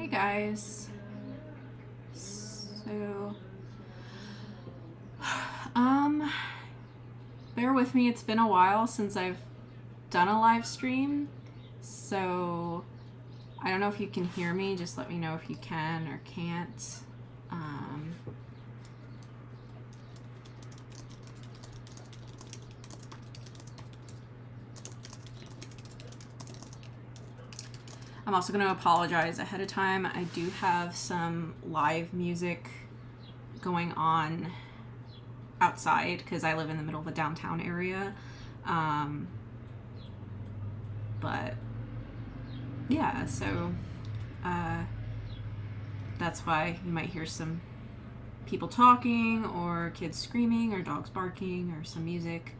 Hey guys. So, bear with me, it's been a while since I've done a live stream. So, I don't know if you can hear me, just let me know if you can or can't. I'm also going to apologize ahead of time. I do have some live music going on outside because I live in the middle of a downtown area. But yeah, so that's why you might hear some people talking or kids screaming or dogs barking or some music.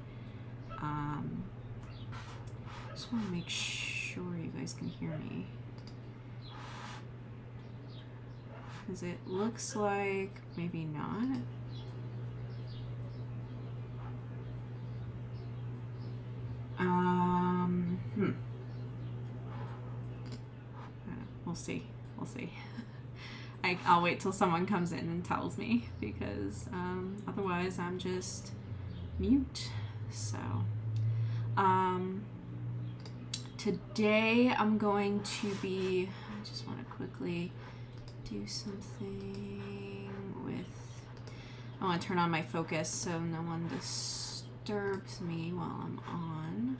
Just want to make sure you guys can hear me. Because it looks like maybe not. We'll see. We'll see. I'll wait till someone comes in and tells me because otherwise I'm just mute. So today I'm going to be, I just want to quickly do something with, I want to turn on my focus so no one disturbs me while I'm on.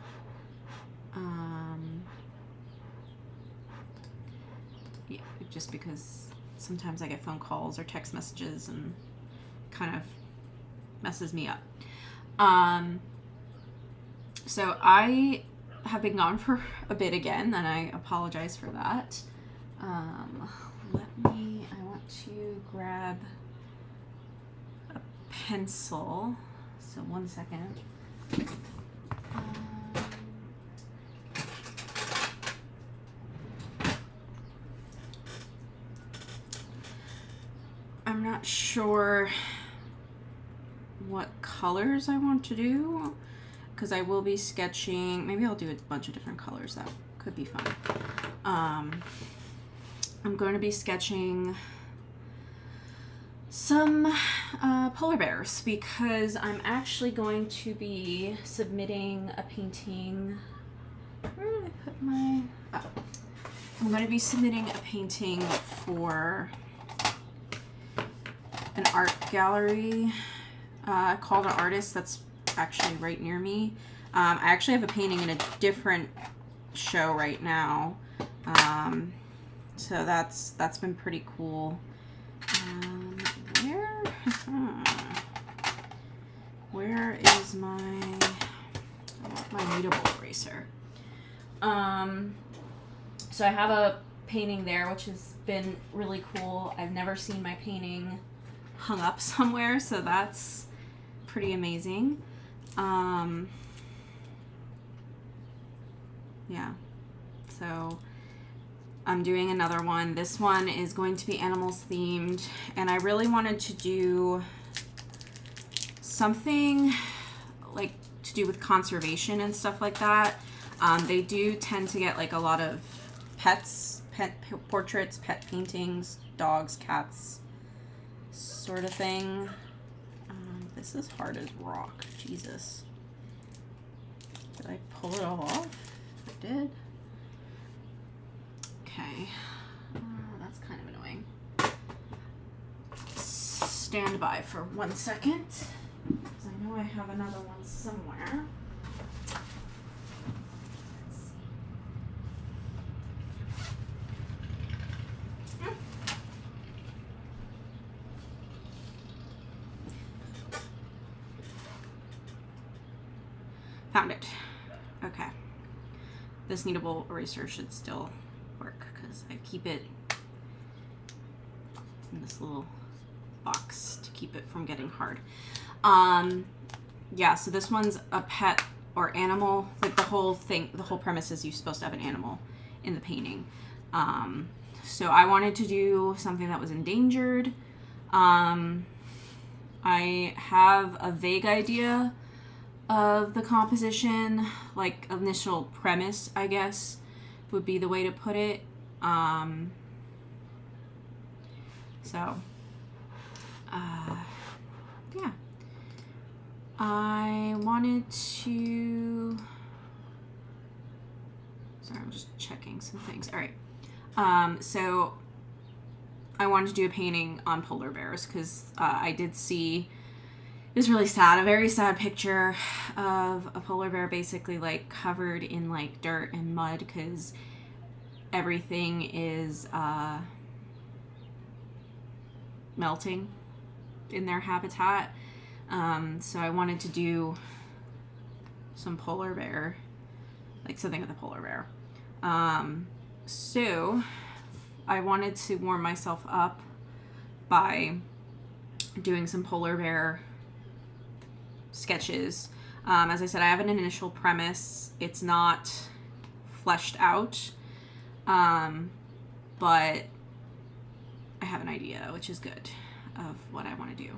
Yeah, just because sometimes I get phone calls or text messages and kind of messes me up. So I have been gone for a bit again, and I apologize for that. I want to grab a pencil. So 1 second. I'm not sure what colors I want to do because I will be sketching. Maybe I'll do a bunch of different colors. That could be fun. I'm going to be sketching some polar bears because I'm actually going to be submitting a painting. Where did I put my... Oh. I'm going to be submitting a painting for an art gallery called An Artist that's actually right near me. I actually have a painting in a different show right now. So that's been pretty cool. Where is my readable eraser? So I have a painting there, which has been really cool. I've never seen my painting hung up somewhere, so that's pretty amazing. Yeah, so I'm doing another one. This one is going to be animals themed, and I really wanted to do something like to do with conservation and stuff like that. They do tend to get like a lot of pet portraits, pet paintings, dogs, cats, sort of thing. This is hard as rock. Jesus. Did I pull it all off? I did. Okay. That's kind of annoying. Stand by for 1 second. Because I know I have another one somewhere. Found it. Okay. This kneadable eraser should still work because I keep it in this little box to keep it from getting hard. Yeah, so this one's a pet or animal. Like the whole premise is you're supposed to have an animal in the painting. So I wanted to do something that was endangered. I have a vague idea of the composition, like initial premise, I guess, would be the way to put it. So, yeah. I wanted to... Sorry, I'm just checking some things. All right. So I wanted to do a painting on polar bears because I did see... It was really sad. A very sad picture of a polar bear basically like covered in like dirt and mud because everything is melting in their habitat. So I wanted to do some polar bear, like something with a polar bear. So I wanted to warm myself up by doing some polar bear sketches. As I said, I have an initial premise. It's not fleshed out, but I have an idea, which is good, of what I want to do.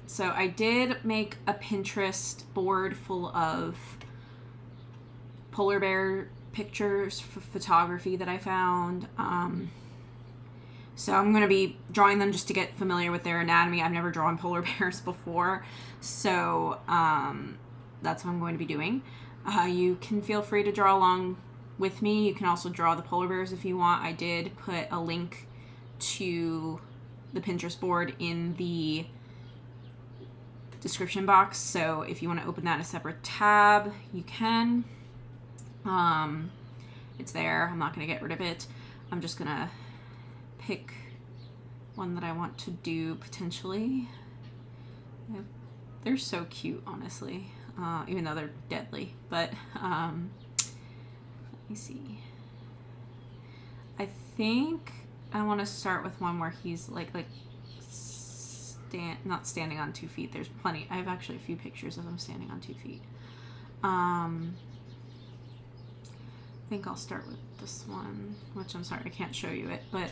So I did make a Pinterest board full of polar bear pictures for photography that I found. So I'm going to be drawing them just to get familiar with their anatomy. I've never drawn polar bears before, so that's what I'm going to be doing. You can feel free to draw along with me. You can also draw the polar bears if you want. I did put a link to the Pinterest board in the description box, so if you want to open that in a separate tab, you can. It's there. I'm not going to get rid of it. I'm just going to pick one that I want to do potentially. They're so cute, honestly, even though they're deadly. But let me see. I think I want to start with one where he's not standing on 2 feet. There's plenty. I have actually a few pictures of him standing on 2 feet. I think I'll start with this one, which I'm sorry I can't show you it, but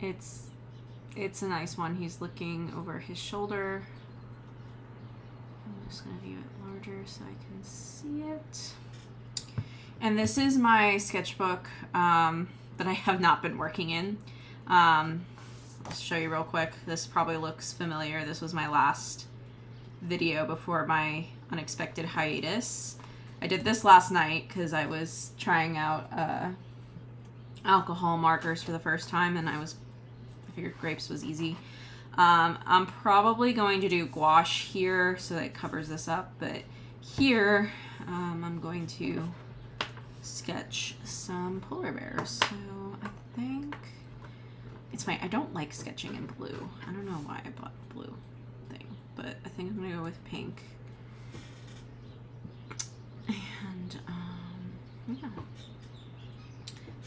it's a nice one. He's looking over his shoulder. I'm just going to view it larger so I can see it. And this is my sketchbook that I have not been working in. I'll show you real quick. This probably looks familiar. This was my last video before my unexpected hiatus. I did this last night because I was trying out alcohol markers for the first time, and I figured grapes was easy. I'm probably going to do gouache here so that it covers this up, but here I'm going to sketch some polar bears. So I think it's fine. I don't like sketching in blue. I don't know why I bought the blue thing, but I think I'm gonna go with pink. And yeah,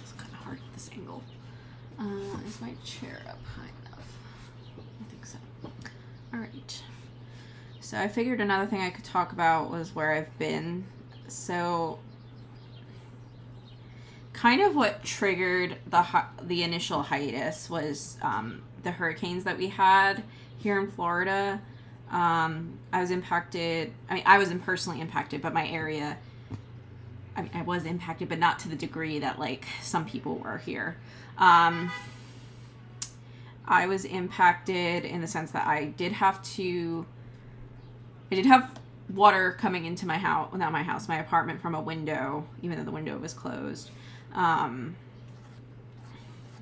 it's kind of hard at this angle. Is my chair up high enough? I think so. All right. So I figured another thing I could talk about was where I've been. So kind of what triggered the initial hiatus was the hurricanes that we had here in Florida. I was impacted. I mean, I wasn't personally impacted, but my area, I mean, I was impacted, but not to the degree that like some people were here. I was impacted in the sense that I did have water coming into my house, not my house, my apartment from a window, even though the window was closed.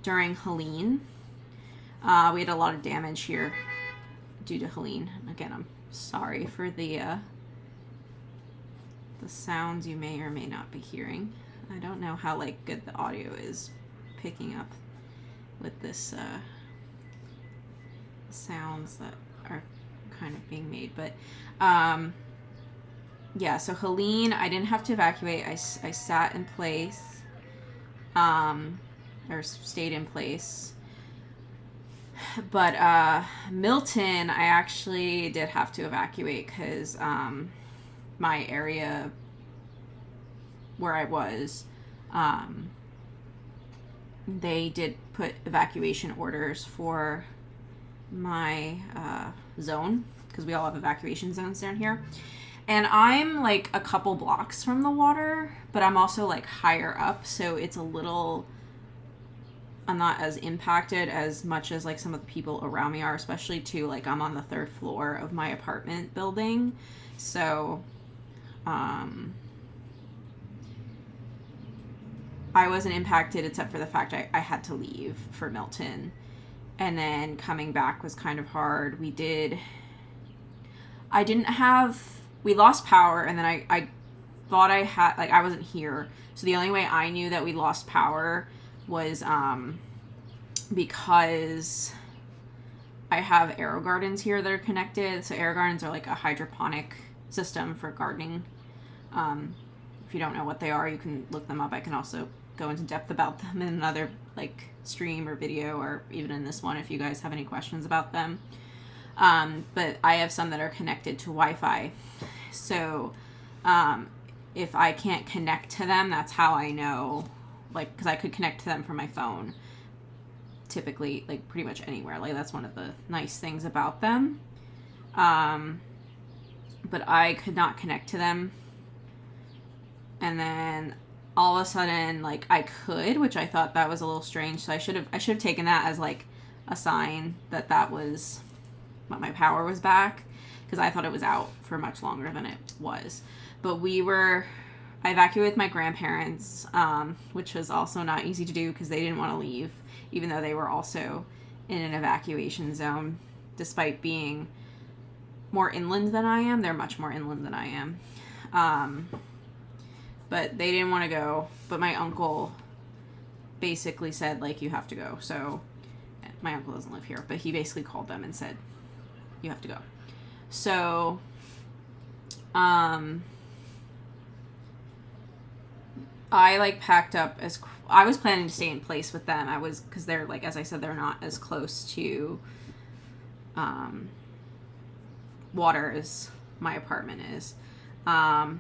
During Helene, we had a lot of damage here due to Helene. Again, I'm sorry for the sounds you may or may not be hearing. I don't know how like good the audio is picking up with this sounds that are kind of being made, but yeah, so Helene, I didn't have to evacuate. I sat in place, or stayed in place. But Milton, I actually did have to evacuate because my area where I was, they did put evacuation orders for my zone, because we all have evacuation zones down here. And I'm like a couple blocks from the water, but I'm also like higher up, so it's a little I'm not as impacted as much as like some of the people around me are, especially too, like I'm on the 3rd floor of my apartment building. So, I wasn't impacted except for the fact I had to leave for Milton. And then coming back was kind of hard. We lost power, and then I thought I had, like, I wasn't here. So the only way I knew that we lost power was because I have aero gardens here that are connected. So aero gardens are like a hydroponic system for gardening. If you don't know what they are, you can look them up. I can also go into depth about them in another like stream or video, or even in this one if you guys have any questions about them. But I have some that are connected to Wi-Fi. So if I can't connect to them, that's how I know, like, because I could connect to them from my phone typically, like, pretty much anywhere. Like, that's one of the nice things about them. But I could not connect to them. And then all of a sudden, like, I could, which I thought that was a little strange. So I should have taken that as, like, a sign that was, my power was back, because I thought it was out for much longer than it was. But I evacuated with my grandparents, which was also not easy to do because they didn't want to leave, even though they were also in an evacuation zone. Despite being more inland than I am, they're much more inland than I am. But they didn't want to go. But my uncle basically said, like, you have to go. So my uncle doesn't live here, but he basically called them and said, you have to go. So, I like packed up I was planning to stay in place with them. Because they're, like, as I said, they're not as close to water as my apartment is. I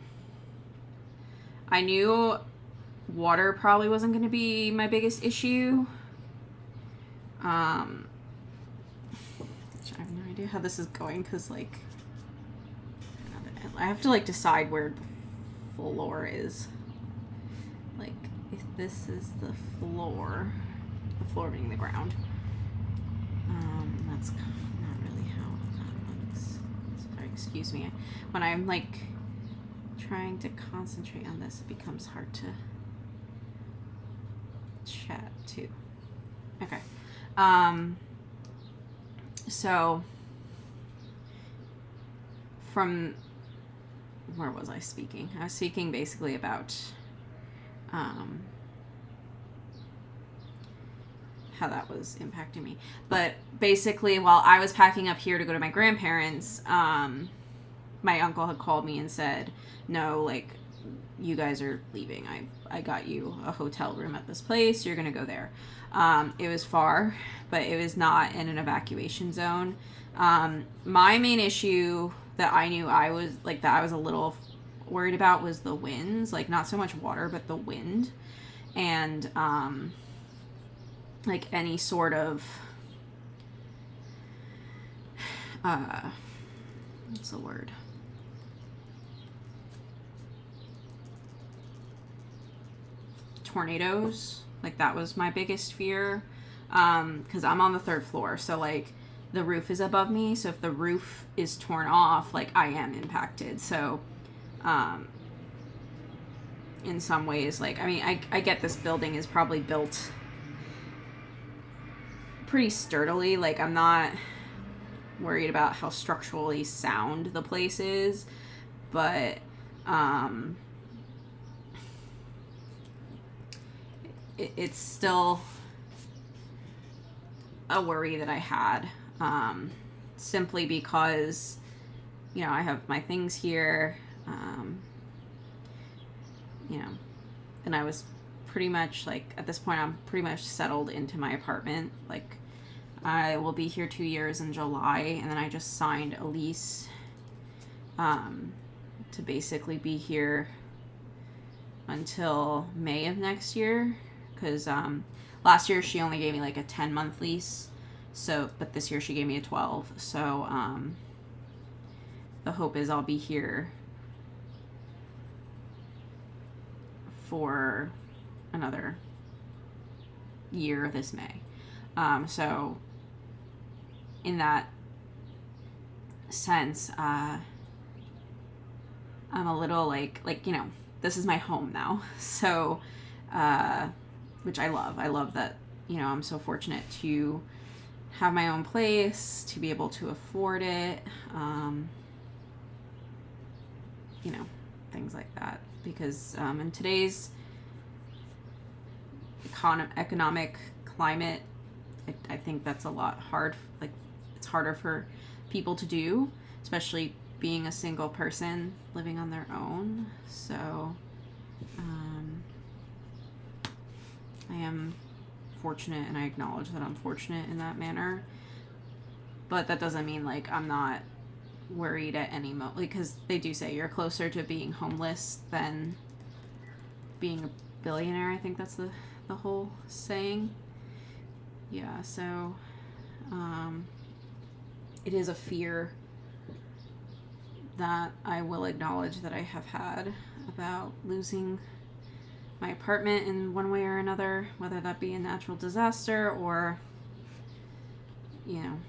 knew water probably wasn't going to be my biggest issue. I have no idea how this is going, because, like, I have to, like, decide where the floor is. Like, if this is the floor being the ground, that's not really how that looks. Sorry, excuse me. When I'm, like, trying to concentrate on this, it becomes hard to chat too. Okay. So from where was I speaking? I was speaking basically about how that was impacting me. But basically, while I was packing up here to go to my grandparents, my uncle had called me and said, no, like, you guys are leaving. I got you a hotel room at this place. You're going to go there. It was far, but it was not in an evacuation zone. My main issue that I knew I was a little worried about was the winds. Like, not so much water, but the wind. And, like, any sort of, what's the word? Tornadoes. Like, that was my biggest fear, because I'm on the 3rd floor, so, like, the roof is above me, so if the roof is torn off, like, I am impacted. So in some ways, like, I mean, I get this building is probably built pretty sturdily. Like, I'm not worried about how structurally sound the place is, but it's still a worry that I had, simply because, you know, I have my things here, you know, and I was pretty much, like, at this point, I'm pretty much settled into my apartment. Like, I will be here 2 years in July, and then I just signed a lease, to basically be here until May of next year, because, last year she only gave me, like, a 10-month lease, so, but this year she gave me a 12, so, the hope is I'll be here for another year this May. So in that sense, I'm a little like, you know, this is my home now. So, which I love. I love that, you know, I'm so fortunate to have my own place, to be able to afford it, you know, things like that. Because in today's economic climate, I think that's a lot hard. Like, it's harder for people to do, especially being a single person living on their own. So I am fortunate, and I acknowledge that I'm fortunate in that manner. But that doesn't mean like I'm not worried at any moment, because they do say you're closer to being homeless than being a billionaire. I think that's the whole saying. Yeah, so it is a fear that I will acknowledge that I have had about losing my apartment in one way or another, whether that be a natural disaster or, you know,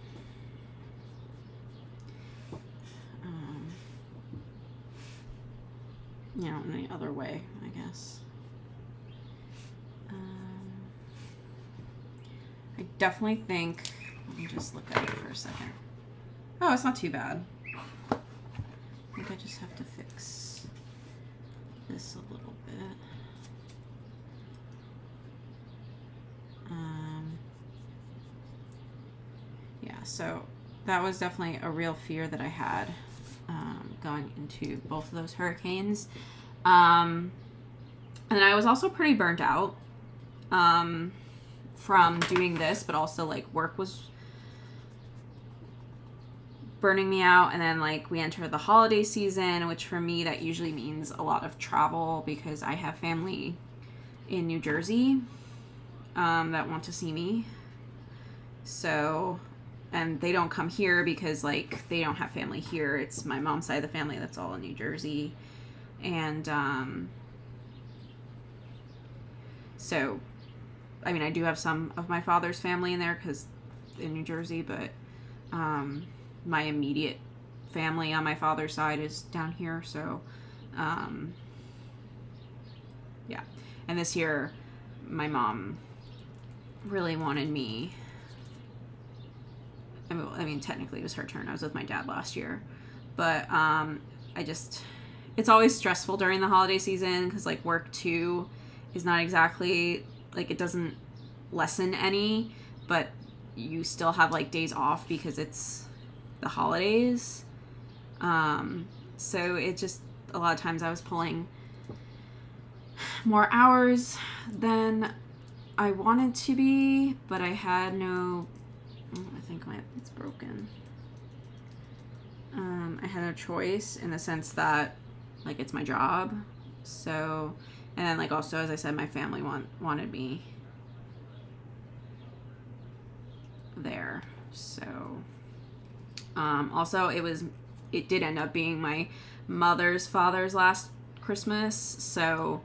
in any other way, I guess. I definitely think, let me just look at it for a second. Oh, it's not too bad. I think I just have to fix this a little bit. Yeah, so that was definitely a real fear that I had going into both of those hurricanes. And I was also pretty burnt out from doing this, but also like work was burning me out. And then like we enter the holiday season, which for me that usually means a lot of travel, because I have family in New Jersey that want to see me. So, and they don't come here because like they don't have family here. It's my mom's side of the family that's all in New Jersey. And so, I mean, I do have some of my father's family in there because in New Jersey, but my immediate family on my father's side is down here. So, yeah. And this year, my mom really wanted me. I mean, technically it was her turn. I was with my dad last year, but it's always stressful during the holiday season because like work too is not exactly like, it doesn't lessen any, but you still have like days off because it's the holidays. So it just, a lot of times I was pulling more hours than I wanted to be, but I had no, I think it's broken. I had no choice in the sense that like it's my job. So, and then like also, as I said, my family wanted me there. So, also it did end up being my mother's father's last Christmas. So,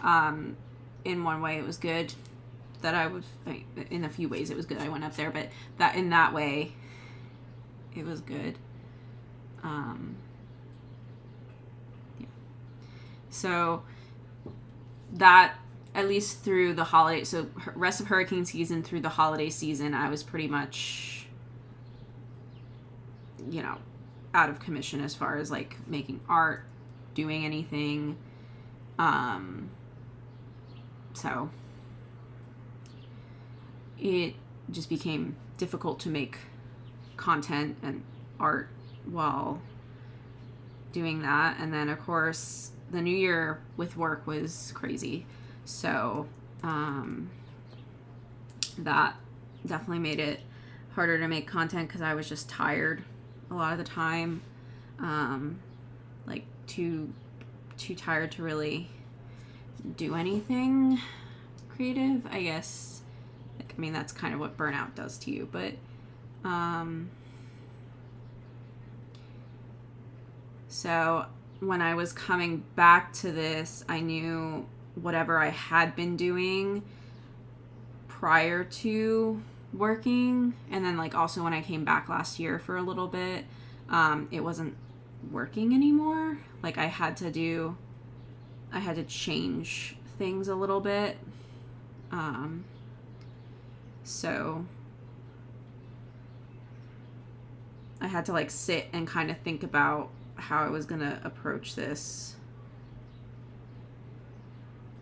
in one way it was good that in a few ways it was good I went up there, but that in that way it was good. Yeah. So that, at least through the holiday, so rest of hurricane season through the holiday season, I was pretty much, you know, out of commission as far as like making art, doing anything. So it just became difficult to make content and art while doing that. And then of course the new year with work was crazy. So that definitely made it harder to make content because I was just tired a lot of the time. Like too tired to really do anything creative, I guess. Like, I mean, that's kind of what burnout does to you, but so when I was coming back to this, I knew whatever I had been doing prior to working, and then like also when I came back last year for a little bit, it wasn't working anymore. Like I had to change things a little bit. So I had to like sit and kind of think about how I was going to approach this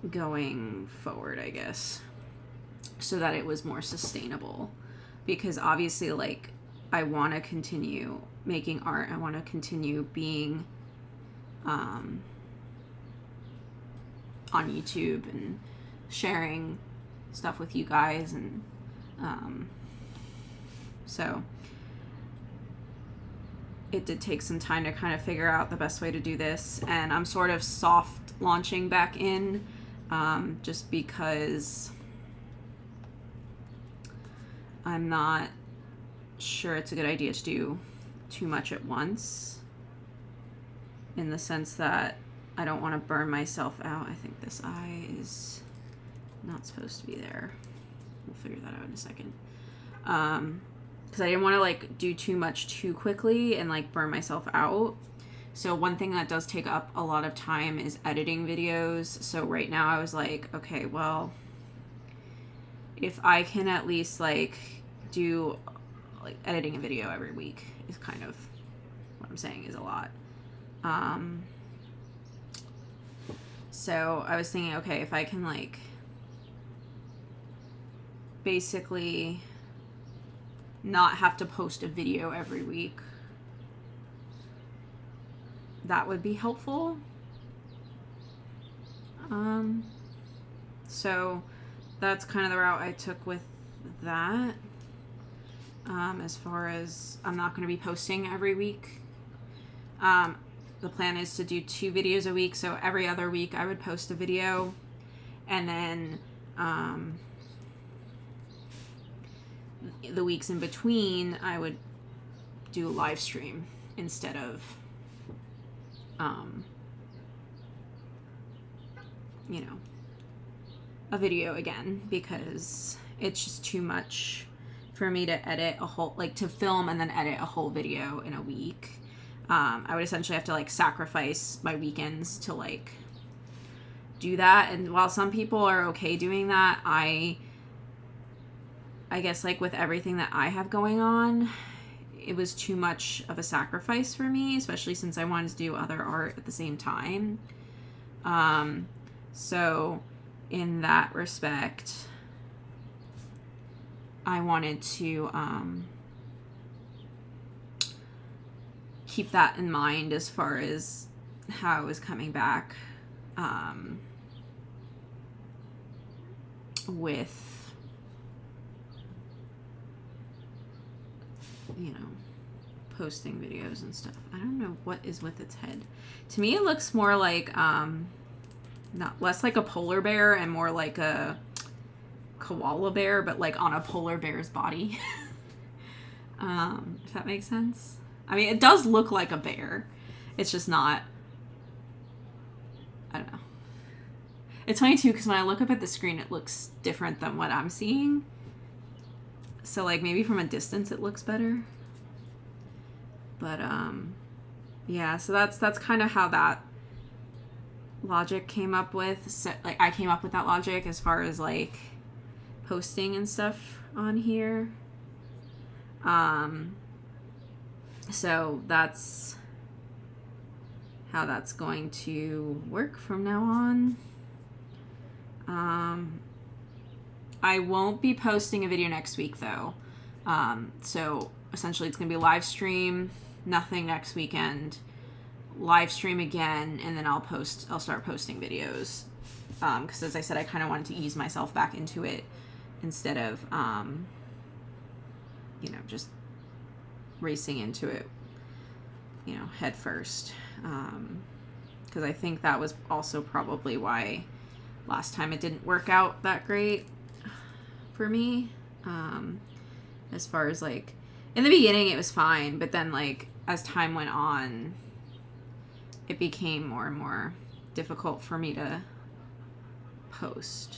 going forward, I guess, so that it was more sustainable, because obviously like I want to continue making art. I want to continue being on YouTube and sharing stuff with you guys, and so it did take some time to kind of figure out the best way to do this, and I'm sort of soft launching back in, just because I'm not sure it's a good idea to do too much at once, in the sense that I don't want to burn myself out. I think this eye is not supposed to be there. We'll figure that out in a second. Because I didn't want to like do too much too quickly and like burn myself out. So one thing that does take up a lot of time is editing videos. So right now I was like, okay, well, if I can at least like do like editing a video every week is kind of what I'm saying is a lot. So I was thinking, okay, if I can like basically not have to post a video every week, that would be helpful. So that's kind of the route I took with that. As far as I'm not going to be posting every week. The plan is to do 2 videos a week. So every other week I would post a video, and then the weeks in between I would do a live stream instead of you know, a video again, because it's just too much for me to edit a whole, like to film and then edit a whole video in a week. I would essentially have to like sacrifice my weekends to like do that. And while some people are okay doing that, I guess like with everything that I have going on, it was too much of a sacrifice for me, especially since I wanted to do other art at the same time. So in that respect, I wanted to keep that in mind as far as how I was coming back with, you know, posting videos and stuff. I don't know what is with its head. To me, it looks more like less like a polar bear and more like a koala bear, but like on a polar bear's body. If that makes sense. I mean, it does look like a bear. It's just not. I don't know. It's funny too, because when I look up at the screen, it looks different than what I'm seeing. So like maybe from a distance it looks better. But yeah, so that's kind of how that logic came up with. So, like I came up with that logic as far as like posting and stuff on here. So that's how that's going to work from now on. I won't be posting a video next week though. So essentially it's going to be a live stream, nothing next weekend, live stream again, and then I'll start posting videos. Because as I said, I kind of wanted to ease myself back into it instead of, you know, just racing into it, you know, head first. Because I think that was also probably why last time it didn't work out that great for me. As far as like, in the beginning it was fine, but then like as time went on, it became more and more difficult for me to post.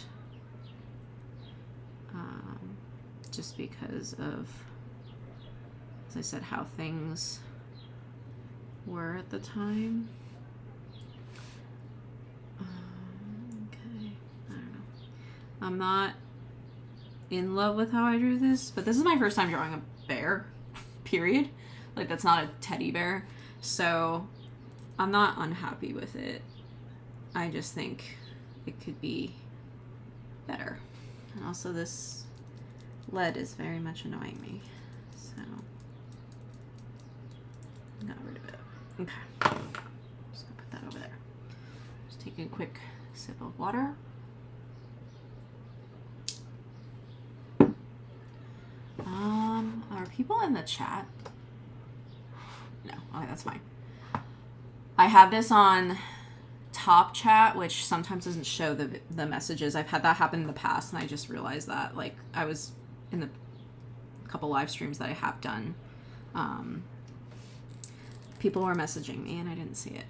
just because of, as I said, how things were at the time. Okay, I don't know. I'm not in love with how I drew this, but this is my first time drawing a bear, period. Like, that's not a teddy bear, so I'm not unhappy with it. I just think it could be better. And also this lead is very much annoying me, so I got rid of it. Okay, just gonna put that over there. Just take a quick sip of water. Are people in the chat? No, okay, that's fine. I have this on top chat, which sometimes doesn't show the messages. I've had that happen in the past, and I just realized that, like, I was in the couple live streams that I have done. People were messaging me, and I didn't see it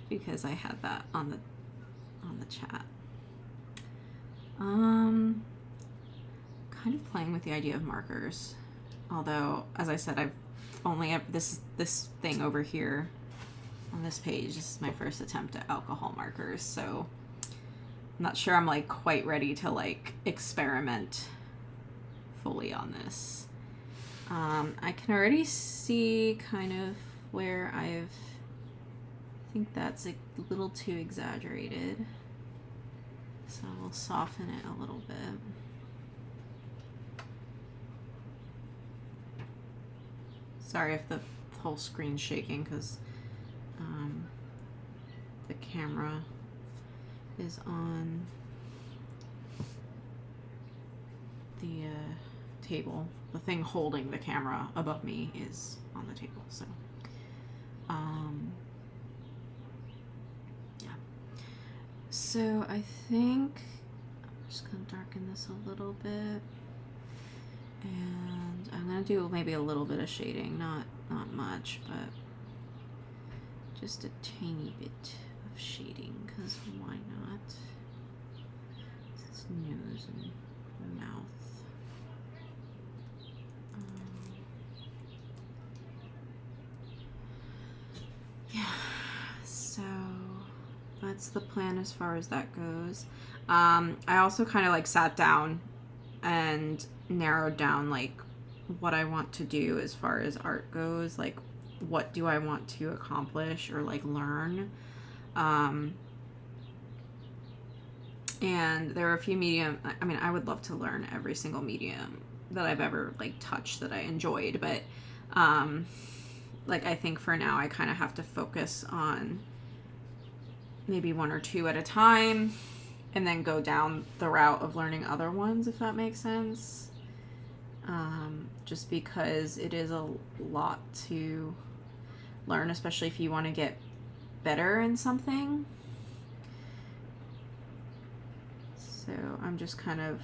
because I had that on the chat. Kind of playing with the idea of markers, although, as I said, I've only have this thing over here on this page. This is my first attempt at alcohol markers, so I'm not sure I'm like quite ready to like experiment fully on this. I can already see kind of where I think that's a little too exaggerated, so we'll soften it a little bit. Sorry if the whole screen's shaking, because the camera is on the table. The thing holding the camera above me is on the table, so yeah. So I think I'm just gonna darken this a little bit. And I'm going to do maybe a little bit of shading, not much, but just a tiny bit of shading, because why not? It's nose and mouth. Yeah, so that's the plan as far as that goes. I also kind of like sat down and narrowed down like what I want to do as far as art goes, like what do I want to accomplish or like learn. And there are a few medium, I mean, I would love to learn every single medium that I've ever like touched that I enjoyed, but like I think for now I kind of have to focus on maybe one or two at a time and then go down the route of learning other ones, if that makes sense. Just because it is a lot to learn, especially if you want to get better in something. So I'm just kind of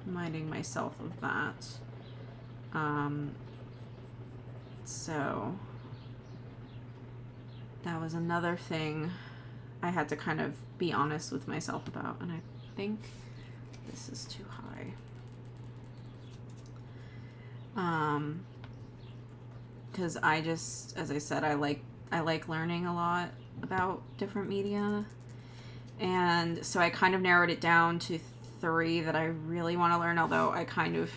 reminding myself of that. So that was another thing I had to kind of be honest with myself about, and I think this is too high. Because I just, as I said, I like learning a lot about different media, and so I kind of narrowed it down to 3 that I really want to learn, although I kind of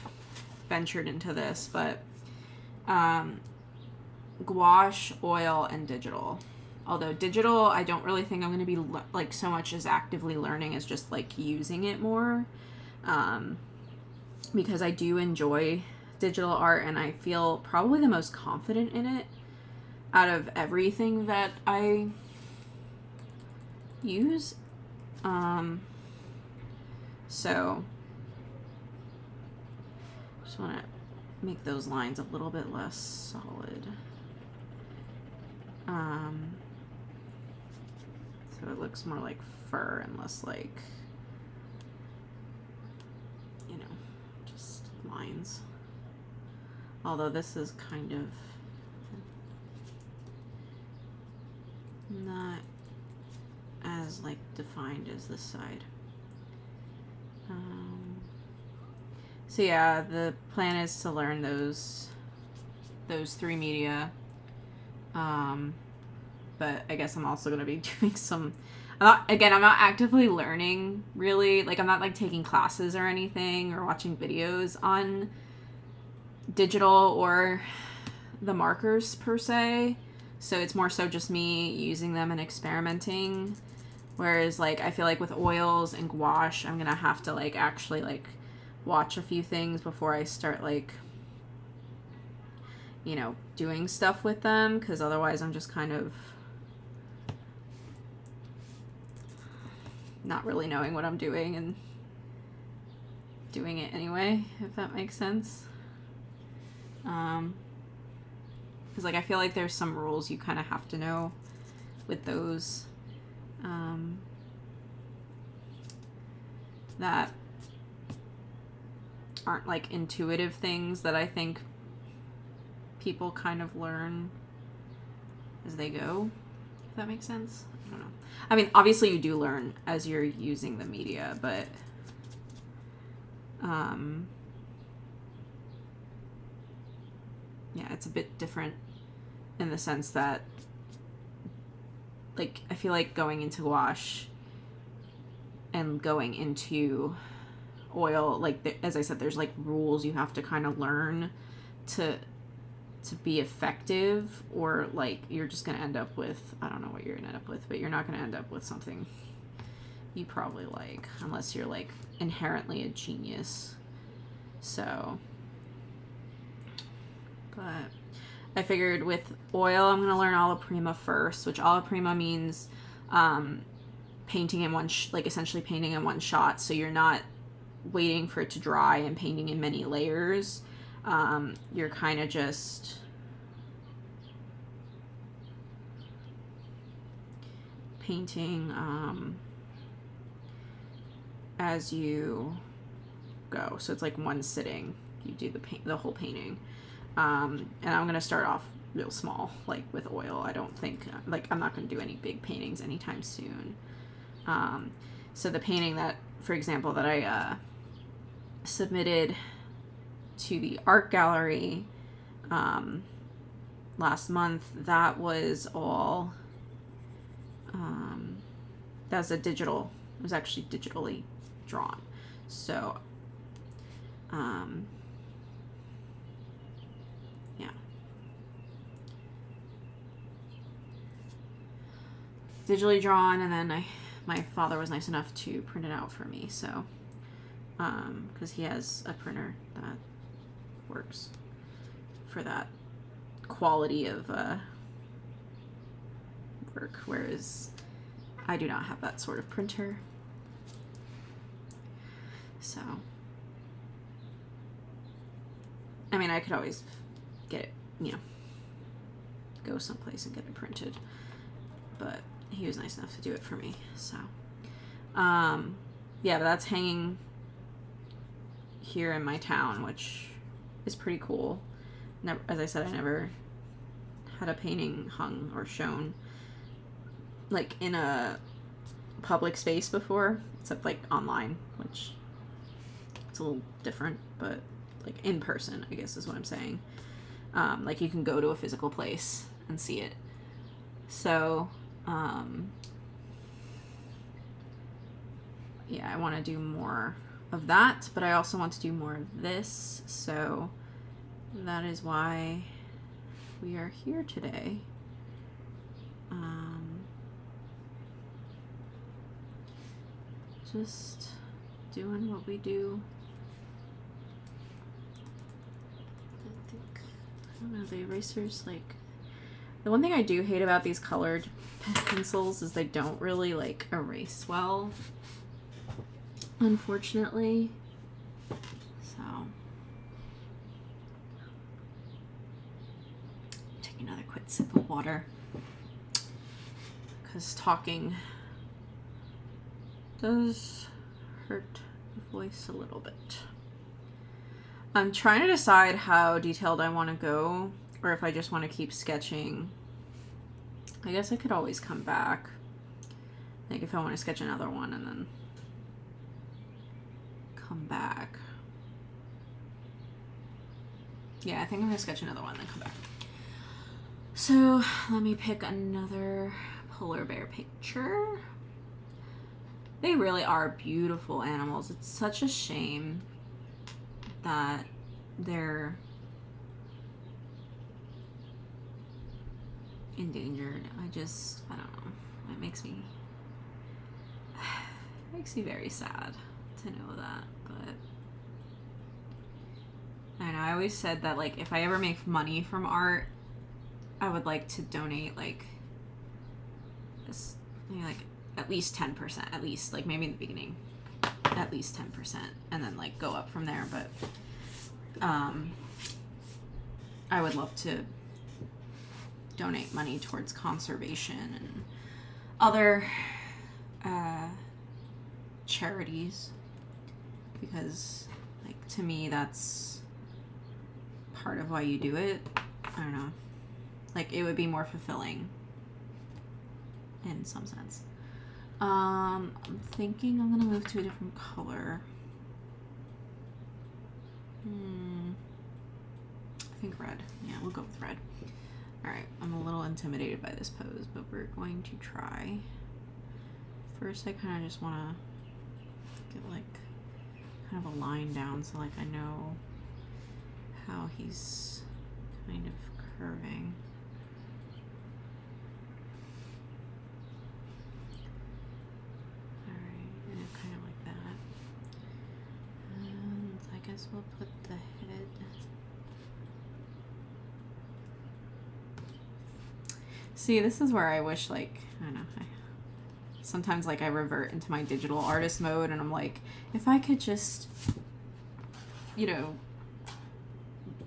ventured into this, but gouache, oil, and digital. Although digital, I don't really think I'm going to be like so much as actively learning as just like using it more, because I do enjoy digital art and I feel probably the most confident in it out of everything that I use. So just want to make those lines a little bit less solid. So it looks more like fur and less like, you know, just lines. Although this is kind of not as as like defined as this side. So yeah, the plan is to learn those 3 media. But I guess I'm also going to be doing some, I'm not actively learning really. Like, I'm not like taking classes or anything or watching videos on digital or the markers per se. So it's more so just me using them and experimenting. Whereas like, I feel like with oils and gouache, I'm going to have to like actually like watch a few things before I start like, you know, doing stuff with them, because otherwise I'm just kind of not really knowing what I'm doing and doing it anyway, if that makes sense. Because like I feel like there's some rules you kind of have to know with those that aren't like intuitive things that I think people kind of learn as they go, if that makes sense. I don't know. I mean, obviously you do learn as you're using the media, but yeah, it's a bit different in the sense that like I feel like going into gouache and going into oil, like as I said, there's like rules you have to kind of learn to be effective, or like you're just gonna end up with, I don't know what you're gonna end up with, but you're not gonna end up with something you probably like, unless you're like inherently a genius. So, but I figured with oil I'm gonna learn alla prima first, which alla prima means painting in one like essentially painting in one shot, so you're not waiting for it to dry and painting in many layers. You're kind of just painting as you go. So it's like one sitting. You do the whole painting. And I'm going to start off real small, like with oil. I don't think, like, I'm not going to do any big paintings anytime soon. So the painting that, for example, that I submitted to the art gallery last month, that was all that's a digital, it was actually digitally drawn. So yeah, digitally drawn, and then my father was nice enough to print it out for me, so because he has a printer that works for that quality of work, whereas I do not have that sort of printer. So I mean, I could always get it, you know, go someplace and get it printed, but he was nice enough to do it for me. So yeah, but that's hanging here in my town, which is pretty cool. Never, as I said, I never had a painting hung or shown like in a public space before, except like online, which it's a little different, but like in person, I guess is what I'm saying. Like you can go to a physical place and see it. So yeah, I want to do more of that, but I also want to do more of this, so that is why we are here today. Just doing what we do. I don't know, the erasers, like, the one thing I do hate about these colored pencils is they don't really like erase well, unfortunately. So take another quick sip of water, because talking does hurt the voice a little bit. I'm trying to decide how detailed I want to go, or if I just want to keep sketching. I guess I could always come back. Like if I want to sketch another one and then come back. Yeah, I think I'm gonna sketch another one and then come back. So let me pick another polar bear picture. They really are beautiful animals. It's such a shame that they're endangered. I don't know. It makes me very sad to know that. But I know I always said that, like, if I ever make money from art, I would like to donate like this, you know, like at least 10%, at least, like maybe in the beginning, at least 10%, and then like go up from there. But I would love to donate money towards conservation and other charities, because like to me that's part of why you do it. I don't know, like it would be more fulfilling in some sense. I'm thinking I'm gonna move to a different color. I think red. Yeah, we'll go with red. Alright, I'm a little intimidated by this pose, but we're going to try. First, I kind of just want to get like kind of a line down so like I know how he's kind of curving. Alright, and kind of like that. And I guess we'll put the head. See, this is where I wish, like, I don't know, sometimes like I revert into my digital artist mode and I'm like, if I could just, you know,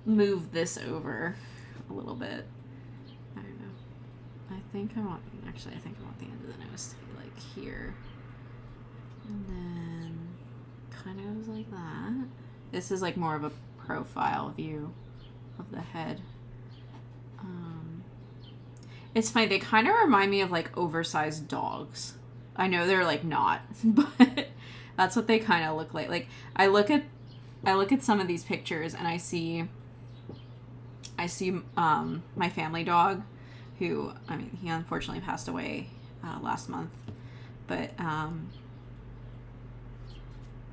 move this over a little bit. I don't know. I think I want the end of the nose to be like here. And then kind of like that. This is like more of a profile view of the head. It's funny, they kind of remind me of like oversized dogs. I know they're like not, but that's what they kind of look like. Like I look at some of these pictures and I see my family dog, who, I mean, he unfortunately passed away last month, but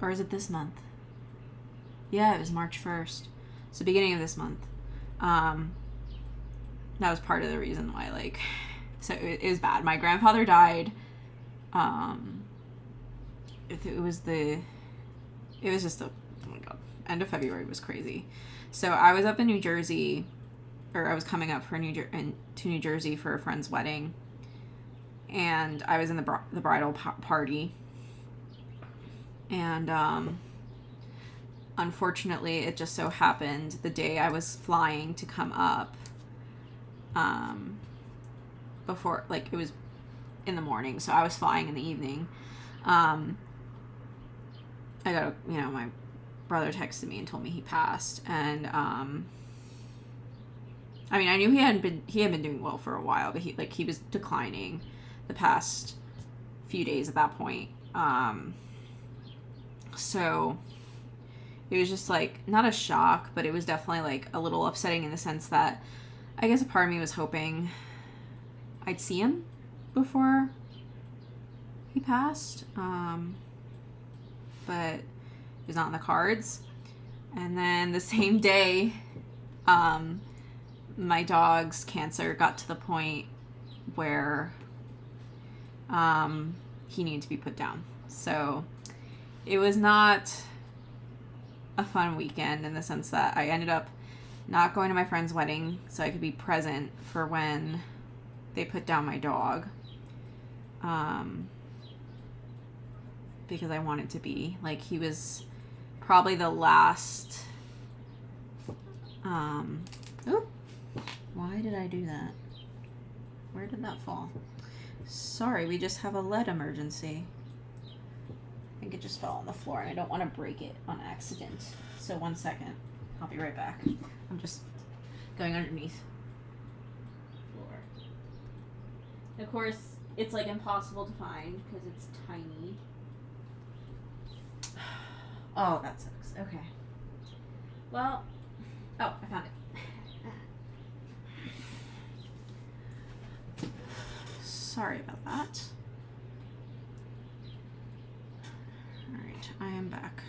or is it this month? Yeah, it was March 1st. So beginning of this month. That was part of the reason why, like, so it was bad. My grandfather died. It was just oh my God, end of February was crazy. So I was up in New Jersey, or I was coming up to New Jersey for a friend's wedding, and I was in the bridal party, and unfortunately, it just so happened the day I was flying to come up, before, like, it was in the morning, so I was flying in the evening. I got my brother texted me and told me he passed, and I mean, I knew he had been doing well for a while, but he was declining the past few days at that point. So it was just like not a shock, but it was definitely like a little upsetting in the sense that I guess a part of me was hoping I'd see him before he passed, but it was not in the cards. And then the same day, my dog's cancer got to the point where he needed to be put down. So it was not a fun weekend in the sense that I ended up not going to my friend's wedding so I could be present for when they put down my dog, because I wanted to be. Like, he was probably the last, oh, why did I do that? Where did that fall? Sorry, we just have a lead emergency. I think it just fell on the floor and I don't want to break it on accident. So 1 second. I'll be right back. I'm just going underneath the floor. Of course, It's like impossible to find because it's tiny. Oh, that sucks. Okay. Well, oh, I found it. Sorry about that. Alright, I am back.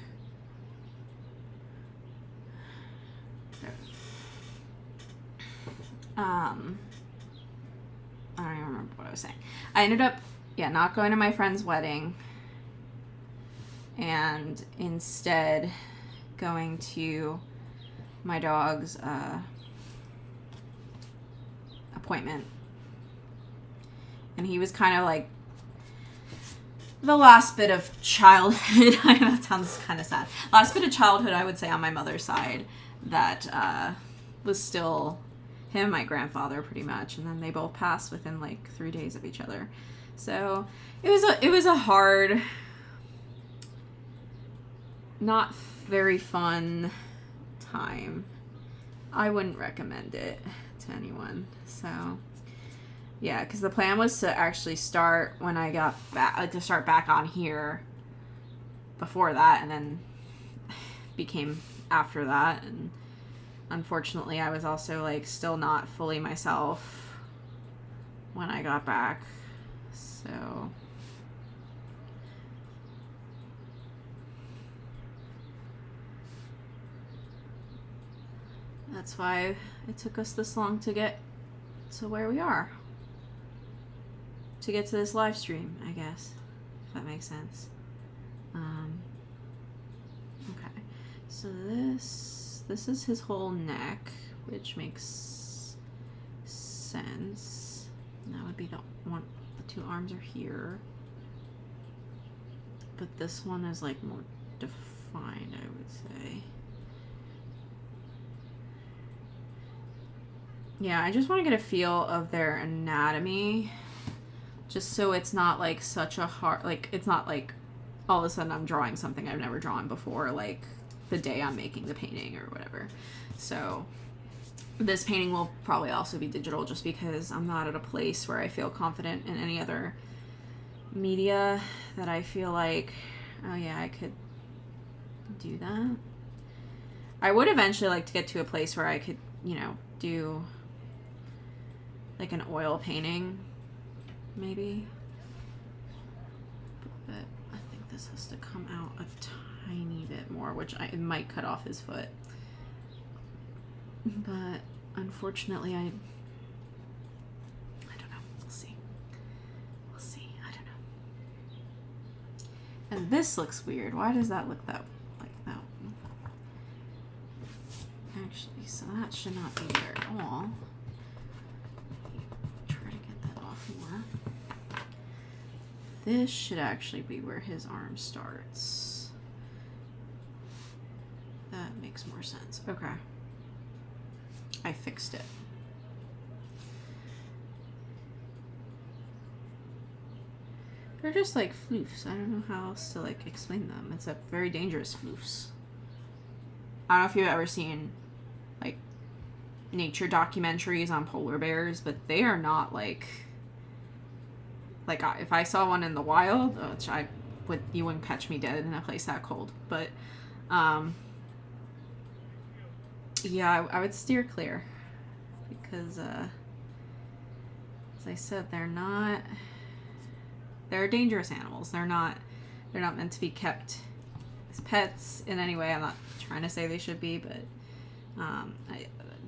There. I don't even remember what I was saying. I ended up, not going to my friend's wedding and instead going to my dog's appointment. And he was kind of like the last bit of childhood. That sounds kind of sad. Last bit of childhood, I would say, on my mother's side that was still him and my grandfather pretty much. And then they both passed within like 3 days of each other. So it was a hard, not very fun time. I wouldn't recommend it to anyone. So yeah, because the plan was to actually start when I got back, like to start back on here before that, and then became after that. And unfortunately, I was also like still not fully myself when I got back. So that's why it took us this long to get to where we are. To get to this live stream, I guess, if that makes sense. Okay, so this is his whole neck, which makes sense. That would be the one. The two arms are here, but this one is like more defined, I would say. Yeah, I just want to get a feel of their anatomy. Just so it's not like such a hard, like it's not like all of a sudden I'm drawing something I've never drawn before, like the day I'm making the painting or whatever. So this painting will probably also be digital just because I'm not at a place where I feel confident in any other media that I feel like, oh yeah, I could do that. I would eventually like to get to a place where I could, you know, do like an oil painting. Maybe. But I think this has to come out a tiny bit more, which it might cut off his foot. But unfortunately, I don't know. We'll see. We'll see. I don't know. And this looks weird. Why does that look that like that? Actually, so that should not be there at all. This should actually be where his arm starts. That makes more sense. Okay. I fixed it. They're just like floofs. I don't know how else to like explain them. It's a very dangerous floofs. I don't know if you've ever seen like nature documentaries on polar bears, but they are not like if I saw one in the wild, which you wouldn't catch me dead in a place that cold. But, yeah, I would steer clear because, as I said, they're dangerous animals. They're not meant to be kept as pets in any way. I'm not trying to say they should be, but,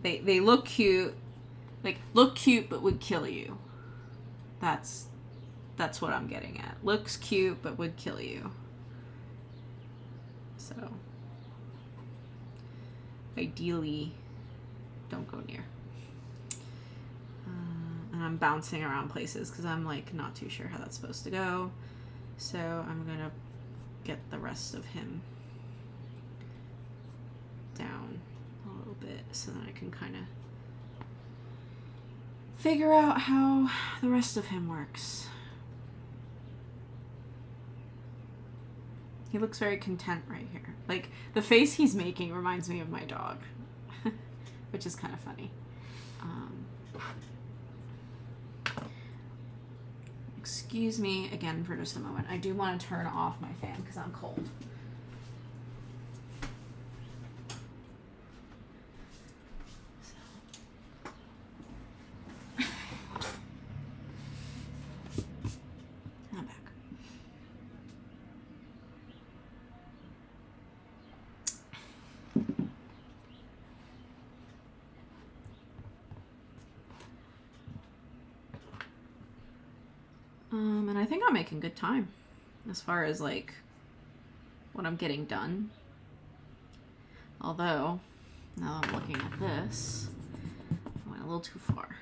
they look cute, but would kill you. That's what I'm getting at. Looks cute, but would kill you. So, ideally, don't go near. And I'm bouncing around places because I'm like not too sure how that's supposed to go. So I'm gonna get the rest of him down a little bit so that I can kind of figure out how the rest of him works. He looks very content right here. Like, the face he's making reminds me of my dog, which is kind of funny. excuse me again for just a moment. I do want to turn off my fan because I'm cold. I'm back. And I think I'm making good time as far as like what I'm getting done. Although, now I'm looking at this, I went a little too far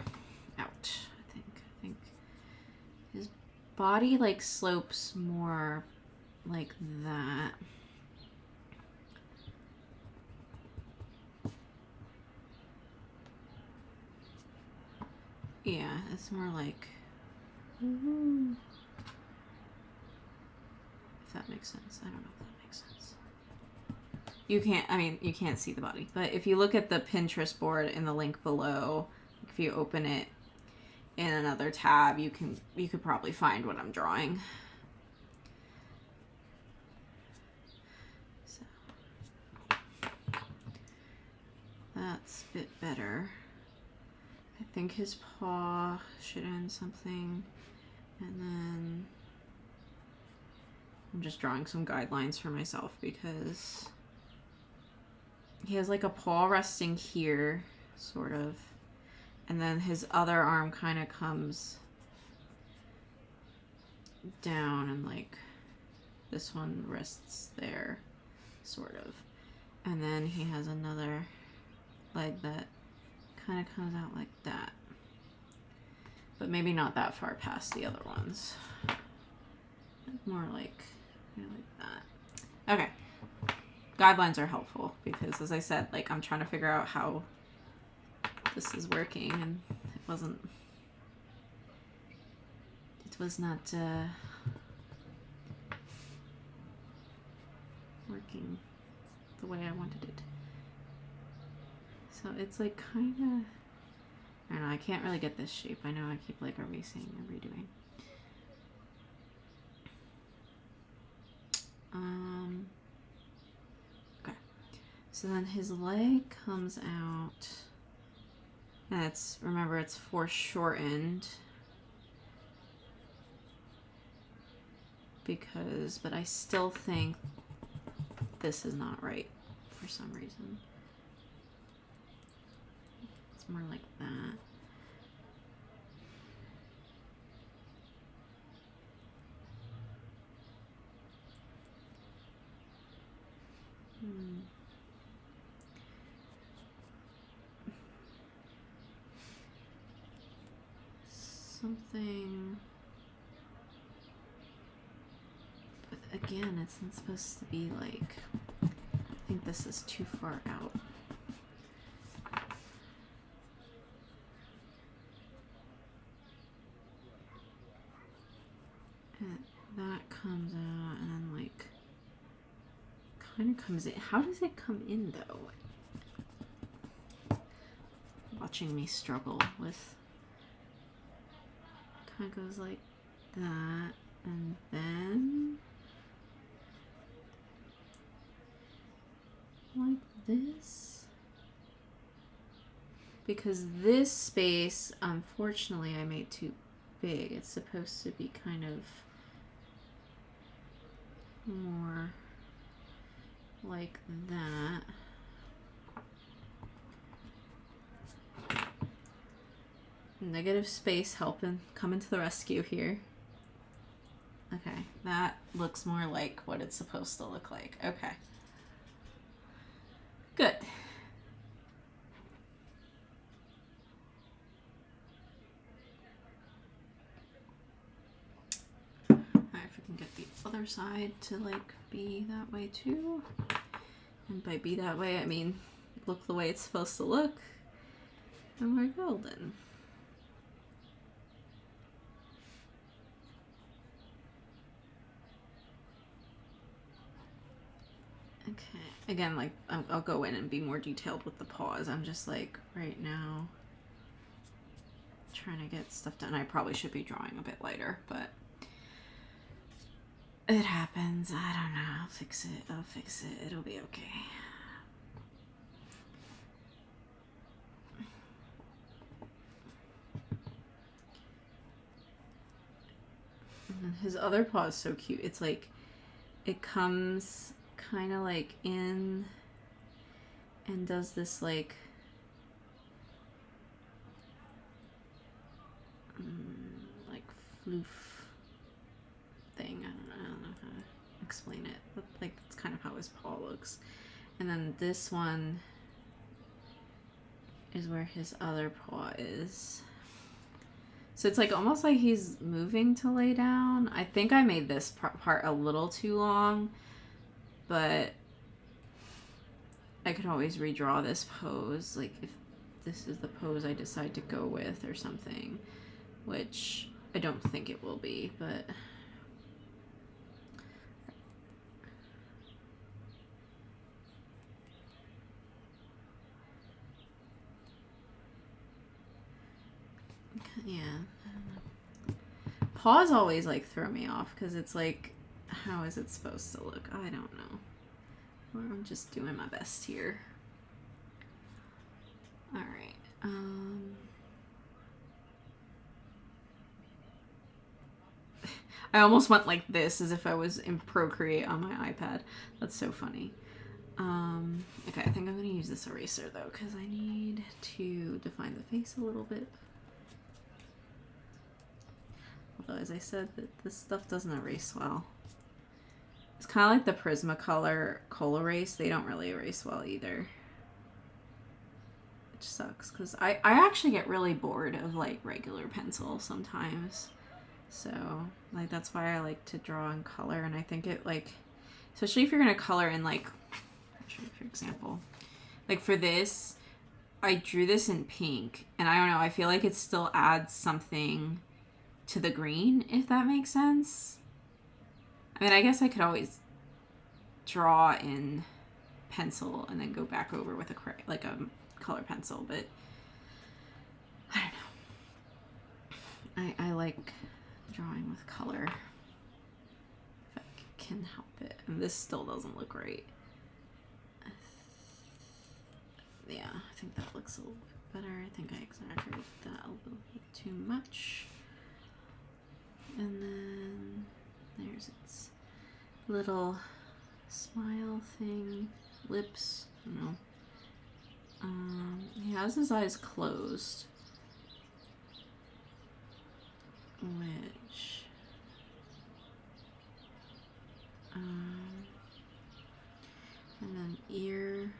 out, I think. I think his body like slopes more like that. Yeah, it's more like, if that makes sense. I don't know if that makes sense. You can't, I mean, you can't see the body, but if you look at the Pinterest board in the link below, if you open it in another tab, you could probably find what I'm drawing. So that's a bit better. I think his paw should end something, and then I'm just drawing some guidelines for myself because he has like a paw resting here, sort of, and then his other arm kind of comes down and like this one rests there, sort of, and then he has another leg that kind of comes out like that, but maybe not that far past the other ones. More like that. Okay. Guidelines are helpful because, as I said, like I'm trying to figure out how this is working, and it was not working the way I wanted it. So it's like kind of, I don't know, I can't really get this shape. I know I keep like erasing and redoing. Okay. So then his leg comes out, and it's, remember, it's foreshortened because, but I still think this is not right for some reason. It's more like that. Something, but again, it's not supposed to be like, I think this is too far out. And that comes out and then like kind of comes in. How does it come in though? Watching me struggle with, kind of goes like that, and then like this, because this space, unfortunately, I made too big. It's supposed to be kind of more like that. Negative space helping, coming to the rescue here. Okay, that looks more like what it's supposed to look like. Okay. Good. Alright, if we can get the other side to like be that way too. And by be that way, I mean look the way it's supposed to look. And we're golden. Okay, again, like I'll go in and be more detailed with the paws. I'm just like right now trying to get stuff done. I probably should be drawing a bit lighter, but it happens. I don't know. I'll fix it. I'll fix it. It'll be okay. And his other paw is so cute. It's like, it comes kind of like in and does this like floof thing. I don't know how to explain it, but like that's kind of how his paw looks. And then this one is where his other paw is. So it's like almost like he's moving to lay down. I think I made this part a little too long, but I could always redraw this pose, like if this is the pose I decide to go with or something, which I don't think it will be, but yeah. Paws always like throw me off because it's like, how is it supposed to look? I don't know. Or I'm just doing my best here. All right. I almost went like this as if I was in Procreate on my iPad. That's so funny. Okay, I think I'm gonna use this eraser though because I need to define the face a little bit. Although, as I said, that this stuff doesn't erase well. It's kind of like the Prismacolor Coal Erase. They don't really erase well either. Which sucks, because I actually get really bored of, like, regular pencil sometimes. So, like, that's why I like to draw in color. And I think it, like, especially if you're going to color in, like, for example, like for this, I drew this in pink. And I don't know, I feel like it still adds something to the green, if that makes sense. I mean, I guess I could always draw in pencil and then go back over with a color pencil, but I don't know. I like drawing with color if I can help it. And this still doesn't look right. Yeah, I think that looks a little bit better. I think I exaggerated that a little bit too much. And then there's its little smile thing, lips, I don't know. He has his eyes closed, which, and then ear.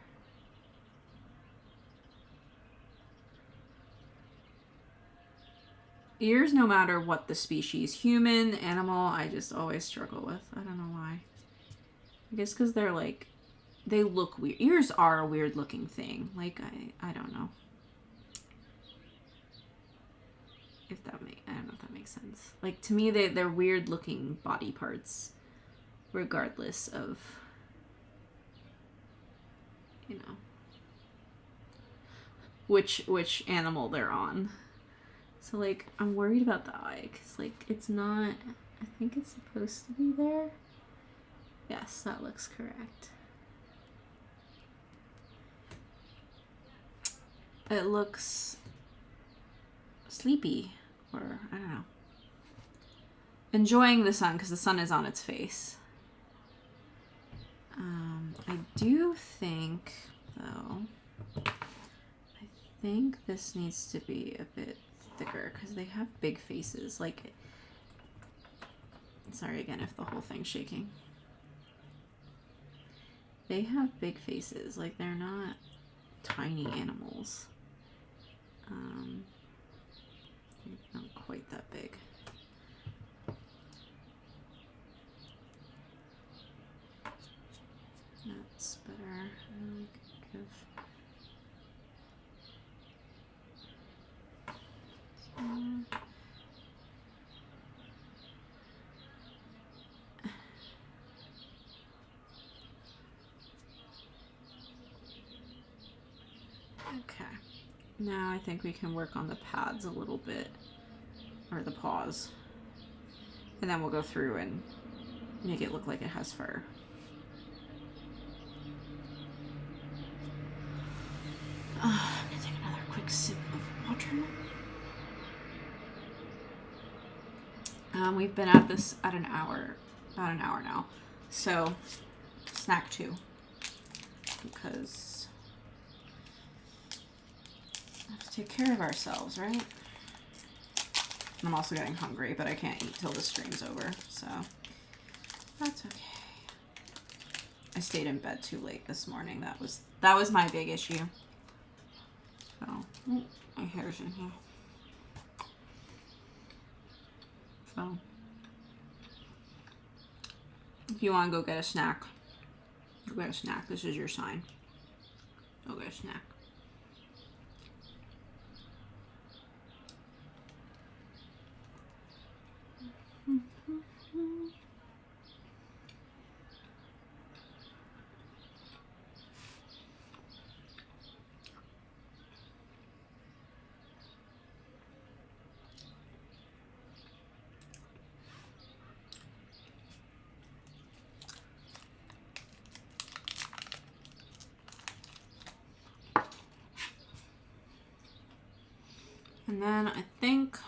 Ears, no matter what the species, human, animal, I just always struggle with. I don't know why. I guess because they're like, they look weird. Ears are a weird looking thing. Like, I don't know. If that I don't know if that makes sense. Like, to me, they're weird looking body parts, regardless of, you know, which animal they're on. So, like, I'm worried about the eye, because, like, it's not, I think it's supposed to be there. Yes, that looks correct. It looks sleepy, or, I don't know. Enjoying the sun, because the sun is on its face. I do think, though, I think this needs to be a bit thicker because they have big faces. Like, sorry again if the whole thing's shaking. They have big faces. Like, they're not tiny animals. Not quite that big. That's better. Okay. Now I think we can work on the pads a little bit, or the paws. And then we'll go through and make it look like it has fur. I'm gonna take another quick sip of water. We've been at this at an hour, about an hour now. So, snack 2. Because we have to take care of ourselves, right? I'm also getting hungry, but I can't eat till the stream's over, so that's okay. I stayed in bed too late this morning. That was my big issue. So, my hair's in here. So, if you want to go get a snack, go get a snack. This is your sign. Go get a snack. And then I think,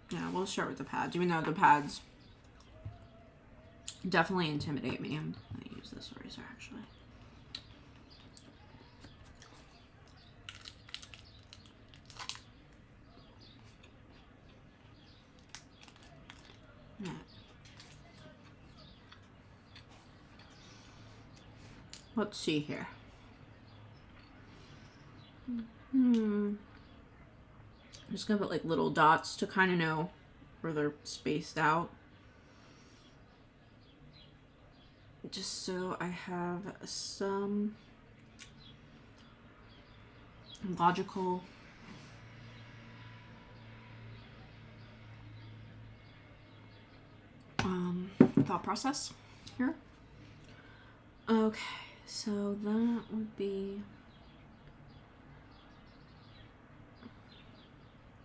yeah, we'll start with the pads, even though the pads definitely intimidate me. I'm going to use this razor, actually. Yeah. Let's see here. I'm just gonna put like little dots to kind of know where they're spaced out. Just so I have some logical thought process here. Okay, so that would be...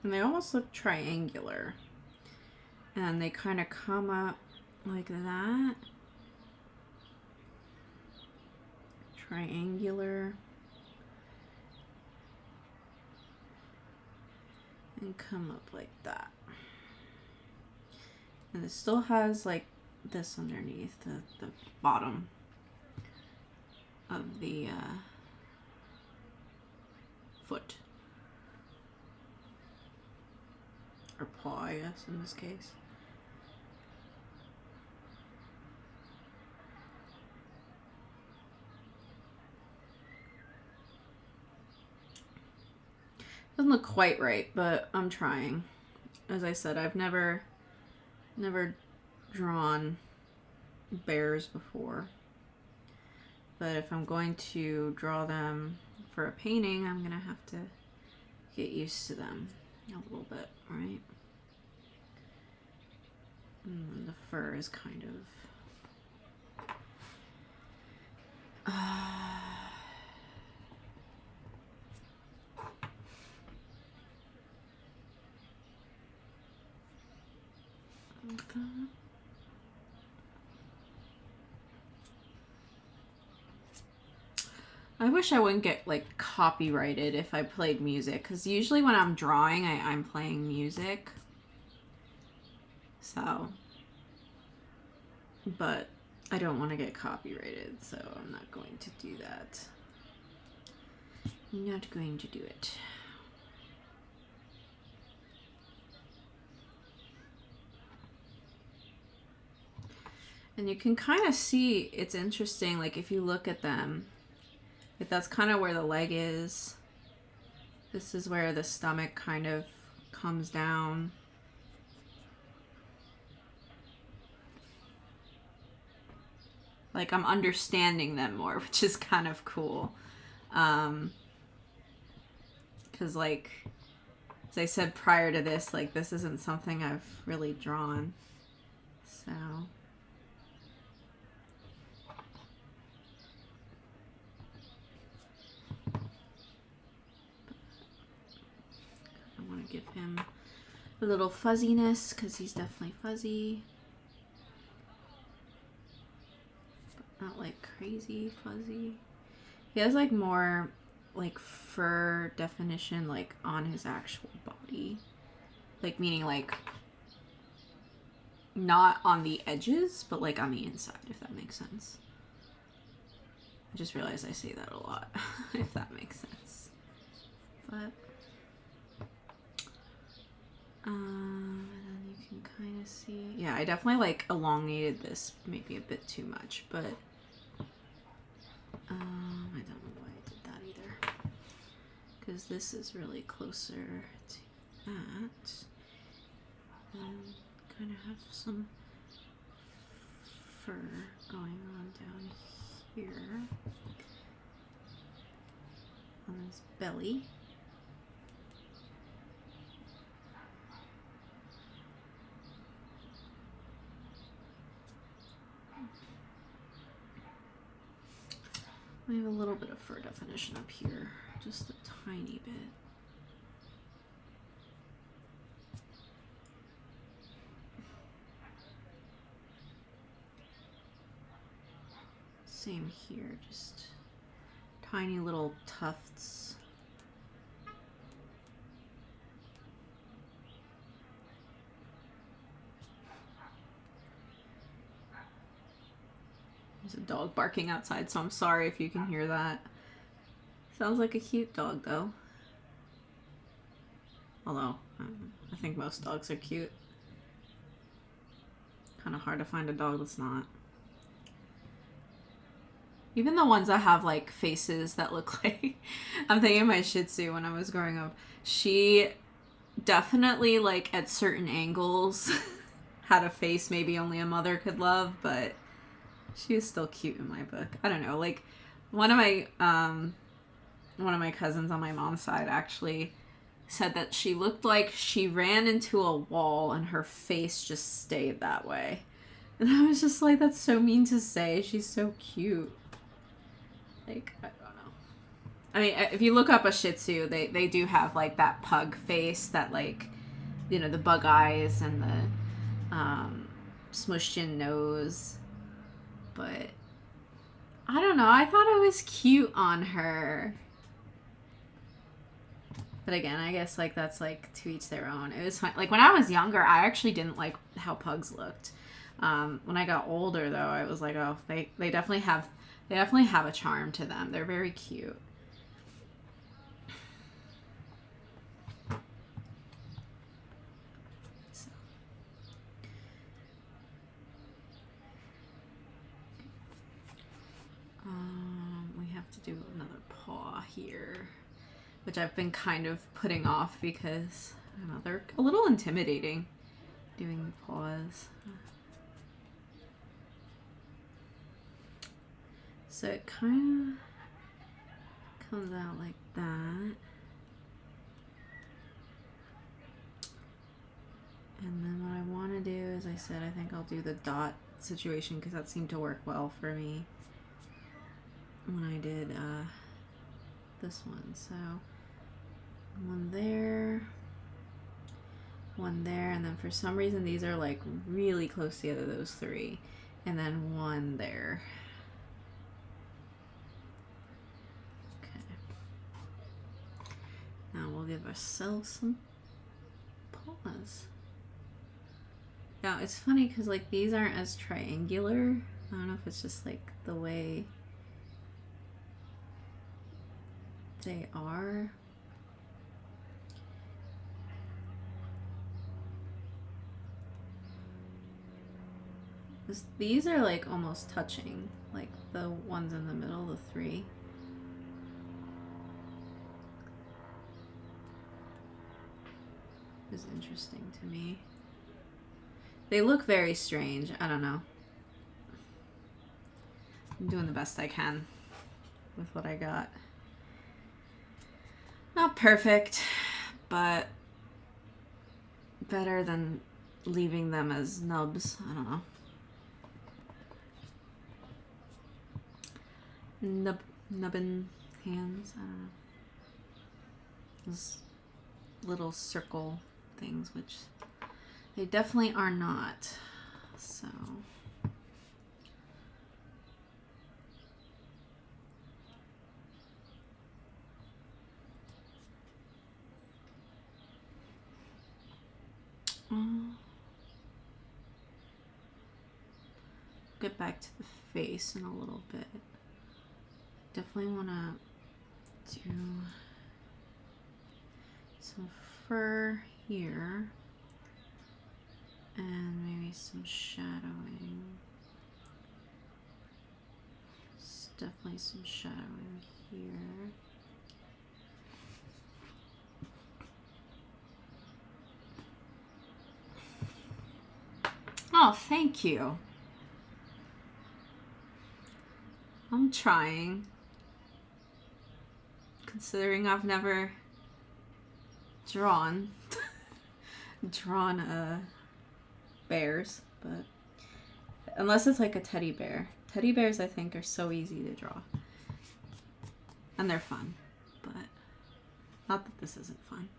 And they almost look triangular. And they kind of come up like that. Triangular. And come up like that. And it still has like this underneath, the bottom of the foot. Or paw, I guess, in this case. Doesn't look quite right, but I'm trying. As I said, I've never drawn bears before. But if I'm going to draw them for a painting, I'm gonna have to get used to them a little bit, right? And the fur is kind of like that. I wish I wouldn't get like copyrighted if I played music, because usually when I'm drawing, I'm playing music. So, but I don't want to get copyrighted, so I'm not going to do that. I'm not going to do it. And you can kind of see, it's interesting, like if you look at them, if that's kind of where the leg is. This is where the stomach kind of comes down. Like I'm understanding them more, which is kind of cool. 'Cause like, as I said prior to this, like this isn't something I've really drawn. So... want to give him a little fuzziness because he's definitely fuzzy. But not like crazy fuzzy. He has like more like fur definition like on his actual body. Like meaning like not on the edges, but like on the inside, if that makes sense. I just realized I say that a lot, if that makes sense. But and then you can kind of see, yeah, I definitely like elongated this maybe a bit too much, but I don't know why I did that either, because this is really closer to that, and kind of have some fur going on down here on his belly. We have a little bit of fur definition up here, just a tiny bit. Same here, just tiny little tufts. There's a dog barking outside, so I'm sorry if you can hear that. Sounds like a cute dog, though. Although, I think most dogs are cute. Kind of hard to find a dog that's not. Even the ones that have, like, faces that look like... I'm thinking of my Shih Tzu when I was growing up. She definitely, like, at certain angles had a face maybe only a mother could love, but she is still cute in my book. I don't know, like, one of my cousins on my mom's side actually said that she looked like she ran into a wall and her face just stayed that way. And I was just like, that's so mean to say. She's so cute. Like, I don't know. I mean, if you look up a Shih Tzu, they do have, like, that pug face that, like, you know, the bug eyes and the smushed in nose. But I don't know. I thought it was cute on her. But again, I guess, like, that's, like, to each their own. It was fun. Like, when I was younger, I actually didn't like how pugs looked. When I got older, though, I was like, oh, they definitely have a charm to them. They're very cute. So. We have to do another paw here, which I've been kind of putting off because, I don't know, they're a little intimidating doing the paws. So it kind of comes out like that. And then what I want to do, as I said, I think I'll do the dot situation because that seemed to work well for me when I did this one. So one there, and then for some reason these are like really close together, those three, and then one there. Now we'll give ourselves some paws. Now it's funny because like these aren't as triangular. I don't know if it's just like the way they are. These are like almost touching, like the ones in the middle, the three. Is interesting to me. They look very strange. I don't know. I'm doing the best I can with what I got. Not perfect, but better than leaving them as nubs. I don't know. Nubbin hands. I don't know. little circle things, which they definitely are not. So get back to the face in a little bit. Definitely want to do some fur here and maybe some shadowing. There's definitely some shadowing here. Oh, thank you. I'm trying. Considering I've never drawn bears, but unless it's like a teddy bear. Teddy bears I think are so easy to draw. And they're fun, but not that this isn't fun.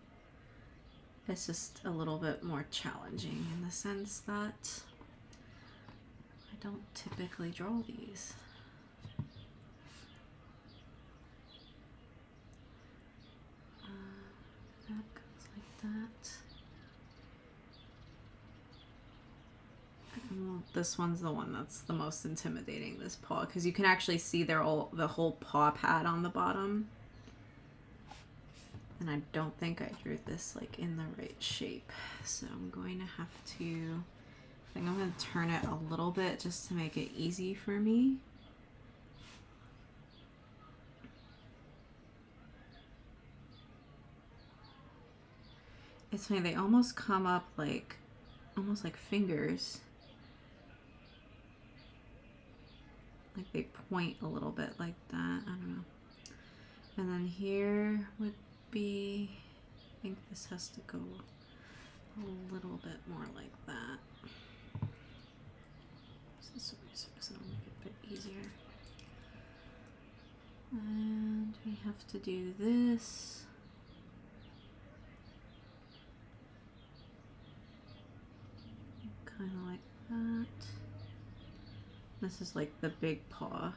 It's just a little bit more challenging in the sense that I don't typically draw these. That goes like that. Well, this one's the one that's the most intimidating, this paw, because you can actually see the whole paw pad on the bottom. And I don't think I drew this like in the right shape. So I'm going to have to, I think I'm going to turn it a little bit just to make it easy for me. It's funny, they almost come up like, almost like fingers. Like they point a little bit like that, I don't know. And then here would be, I think this has to go a little bit more like that. So it'll make it a bit easier. And we have to do this. Kind of like that. This is like the big paw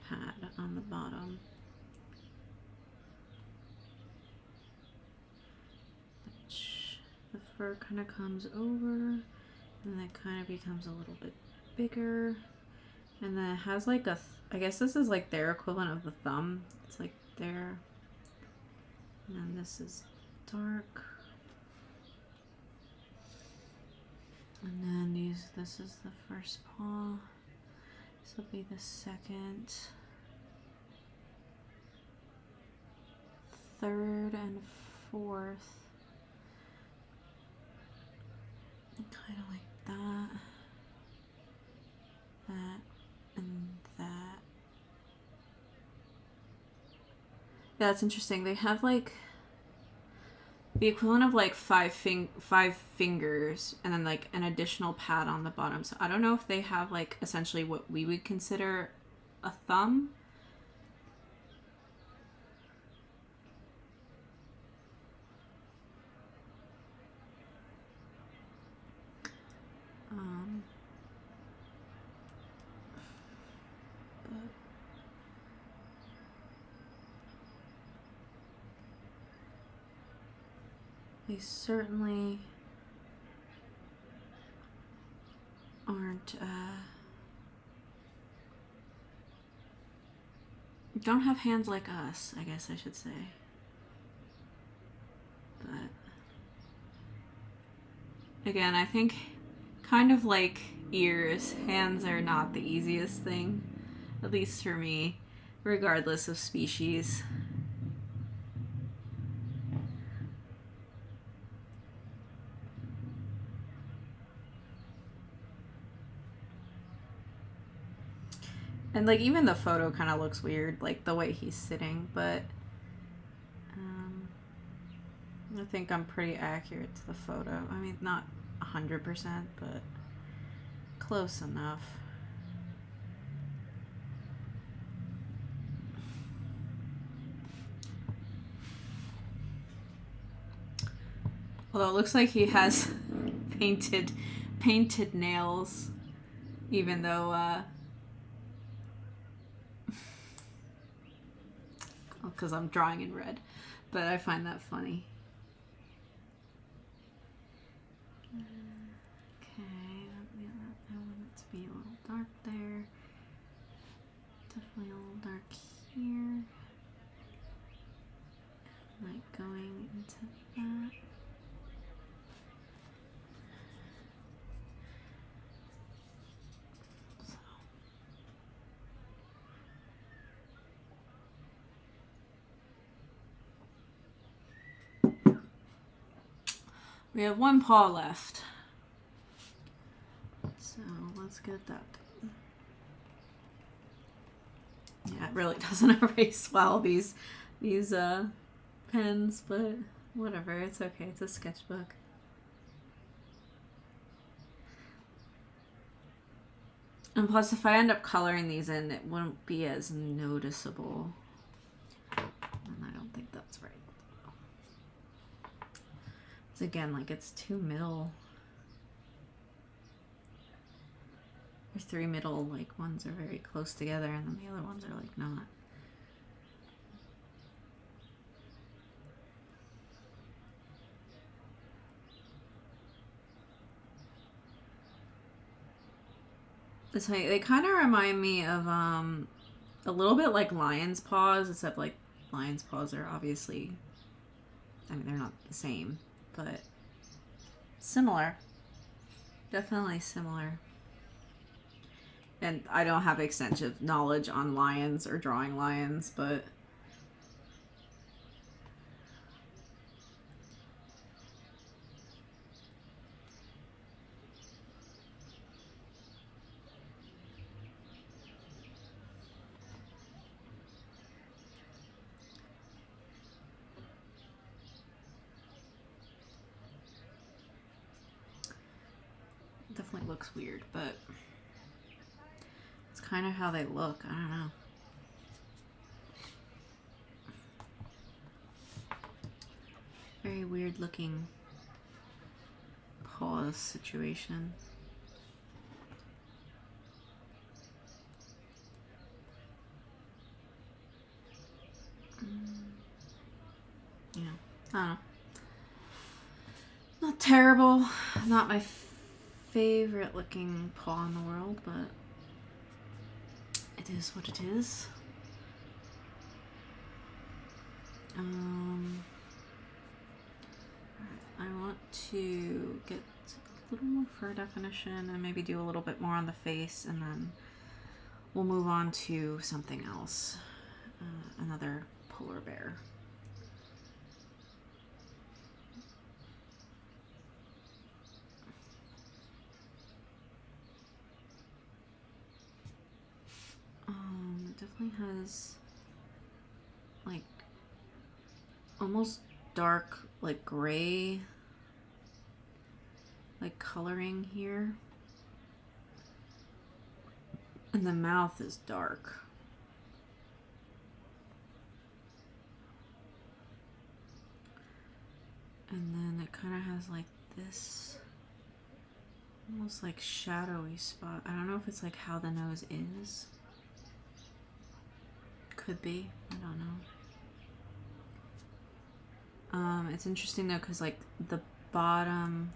pad on the bottom. The fur kind of comes over and then it kind of becomes a little bit bigger. And then it has like a, I guess this is like their equivalent of the thumb. It's like there. And then this is dark. And then this is the first paw. This will be the second, third, and fourth. Kind of like that, that, and that. Yeah, that's interesting. They have like the equivalent of like five fingers and then like an additional pad on the bottom. So I don't know if they have like essentially what we would consider a thumb. They certainly aren't, don't have hands like us, I guess I should say. But again, I think kind of like ears, hands are not the easiest thing, at least for me, regardless of species. And like even the photo kind of looks weird, like the way he's sitting, but I think I'm pretty accurate to the photo. I mean, not 100%, but close enough. Although it looks like he has painted nails, even though because I'm drawing in red, but I find that funny. Okay, I want it to be a little dark there. Definitely a little dark here. Like going into that. We have one paw left, so let's get that done. Yeah, it really doesn't erase well, these pens, but whatever, it's okay, it's a sketchbook. And plus, if I end up coloring these in, it won't be as noticeable, and I don't think that's right. Again, like it's two middle or three middle like ones are very close together, and then the other ones are like not. It's like they kind of remind me of a little bit like lion's paws, except like lion's paws are obviously, I mean, they're not the same, but similar. Definitely similar. And I don't have extensive knowledge on lions or drawing lions, but definitely looks weird, but it's kind of how they look. I don't know. Very weird looking paws situation. Yeah, I don't know. Not terrible. Not my favorite looking paw in the world, but it is what it is. I want to get a little more fur definition and maybe do a little bit more on the face, and then we'll move on to something else. Another polar bear. It definitely has like almost dark, like gray, like coloring here, and the mouth is dark. And then it kind of has like this almost like shadowy spot. I don't know if it's like how the nose is. Could be, I don't know. It's interesting though, because like the bottom,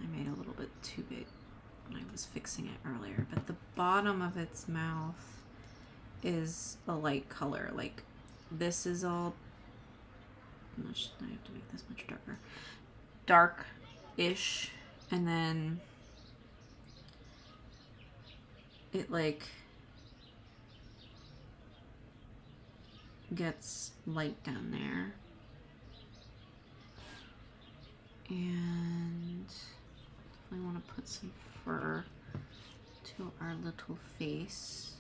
I made a little bit too big when I was fixing it earlier, but the bottom of its mouth is a light color. Like this is all, I have to make this much darker, dark-ish, and then it like gets light down there, and I want to put some fur to our little face.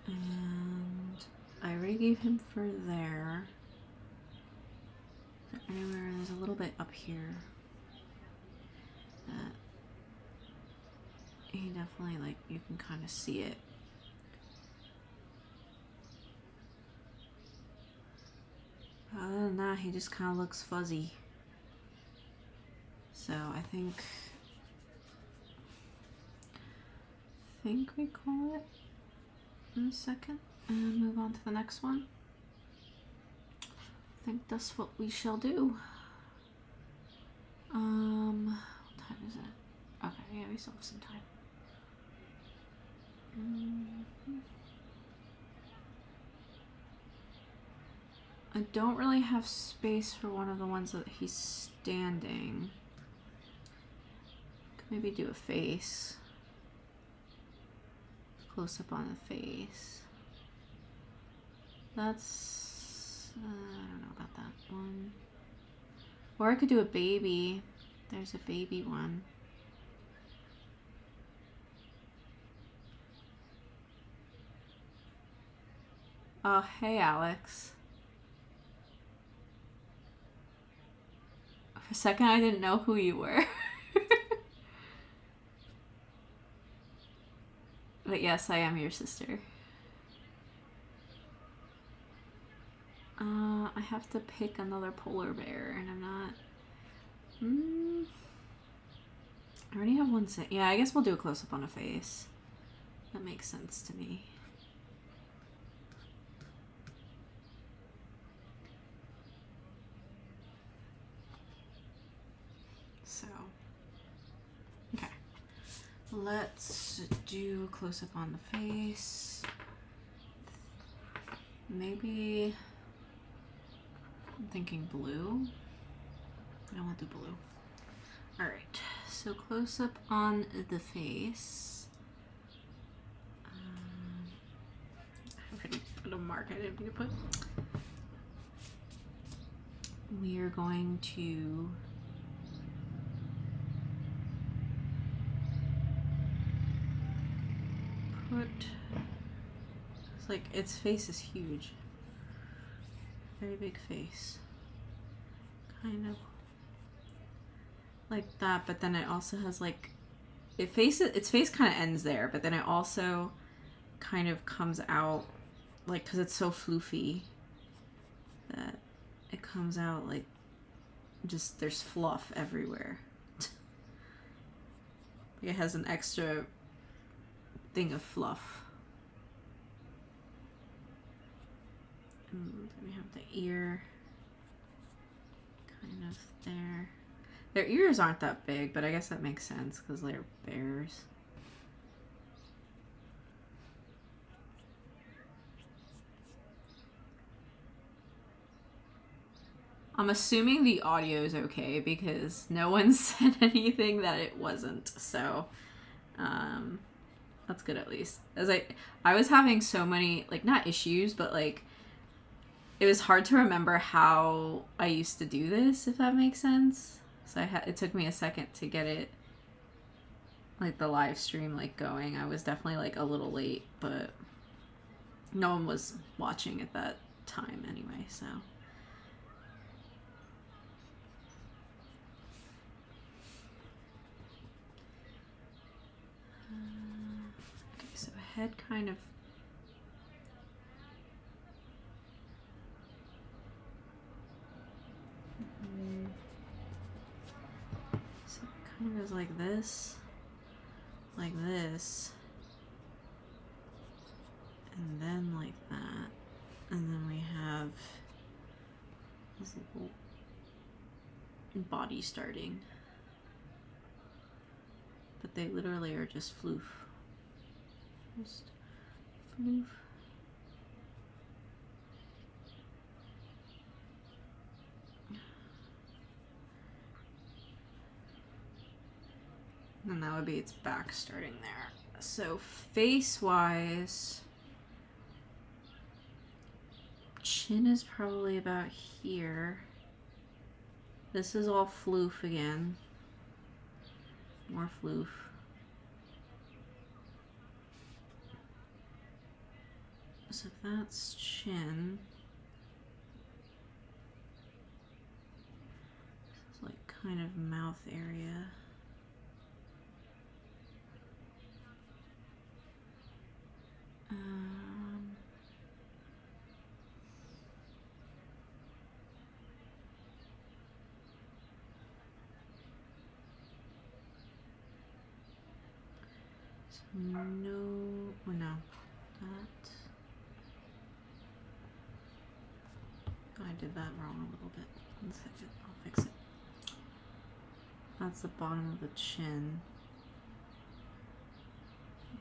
And I already gave him fur there. Anywhere there's a little bit up here that he definitely, like, you can kind of see it. other than that, he just kind of looks fuzzy. So I think we call it in a second and move on to the next one. I think that's what we shall do. What time is it? Okay, yeah, we still have some time. I don't really have space for one of the ones that he's standing. Could maybe do a face. Close up on the face. That's... I don't know about that one. Or I could do a baby. There's a baby one. Oh, hey, Alex. For a second, I didn't know who you were. But yes, I am your sister. I have to pick another polar bear, and I'm not... I already have one set. Yeah, I guess we'll do a close-up on a face. That makes sense to me. So, okay. Let's do a close-up on the face. Maybe... I'm thinking blue. I want the blue. Alright, so close up on the face. I already put a mark I didn't need to put. We are going to put, it's like its face is huge. Very big face. Kind of like that, but then it also has like its face kind of ends there, but then it also kind of comes out like, because it's so floofy that it comes out like just there's fluff everywhere. It has an extra thing of fluff. And then we have the ear kind of there. Their ears aren't that big, but I guess that makes sense because they're bears. I'm assuming the audio is okay because no one said anything that it wasn't. So, that's good at least. As I was having so many, like, not issues, but like, it was hard to remember how I used to do this, if that makes sense. So it took me a second to get it, like the live stream, like going. I was definitely like a little late, but no one was watching at that time anyway, so. Okay, so head kind of. So it kind of goes like this, and then like that, and then we have this little body starting, but they literally are just floof, just floof. And that would be its back starting there. So face-wise, chin is probably about here. This is all floof again. More floof. So if that's chin, this is like kind of mouth area. So no, oh no, that, I did that wrong a little bit. 1 second, I'll fix it. That's the bottom of the chin.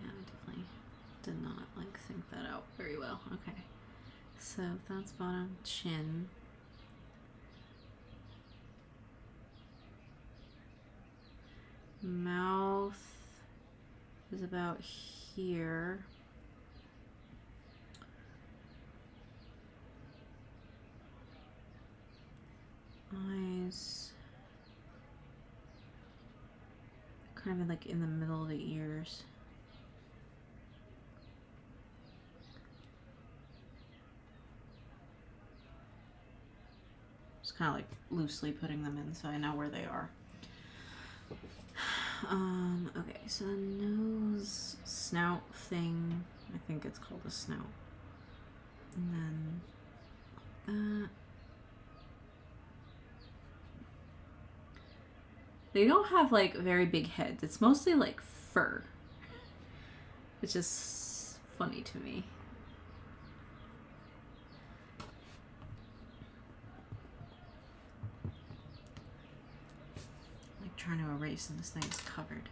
Yeah, I definitely did not like think that out very well. Okay, so that's bottom chin. Mouth is about here. Eyes kind of like in the middle of the ears. Just kind of like loosely putting them in so I know where they are. Okay, so the nose snout thing, I think it's called a snout. And then that. They don't have like very big heads. It's mostly like fur, which is funny to me. Like trying to erase and this thing is covered.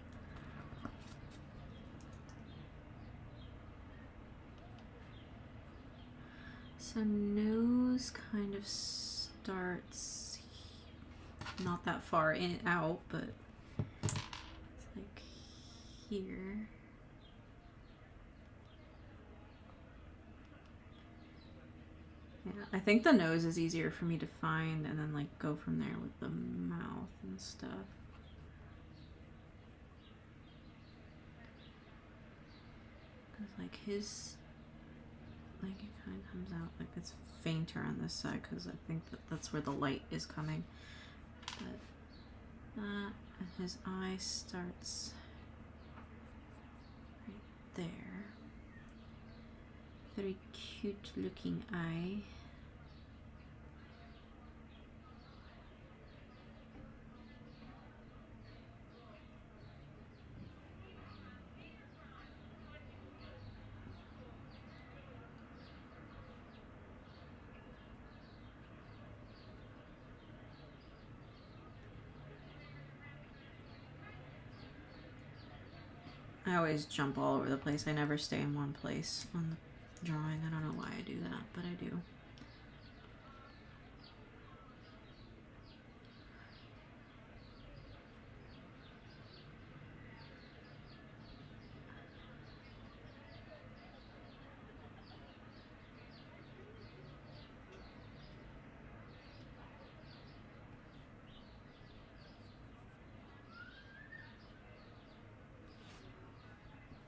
So nose kind of starts not that far in out, but it's like here. Yeah, I think the nose is easier for me to find and then like go from there with the mouth and stuff. Cause like his, like it kind of comes out like it's fainter on this side because I think that that's where the light is coming. But that, and his eye starts right there. Very cute looking eye. I always jump all over the place. I never stay in one place on the drawing. I don't know why I do that, but I do.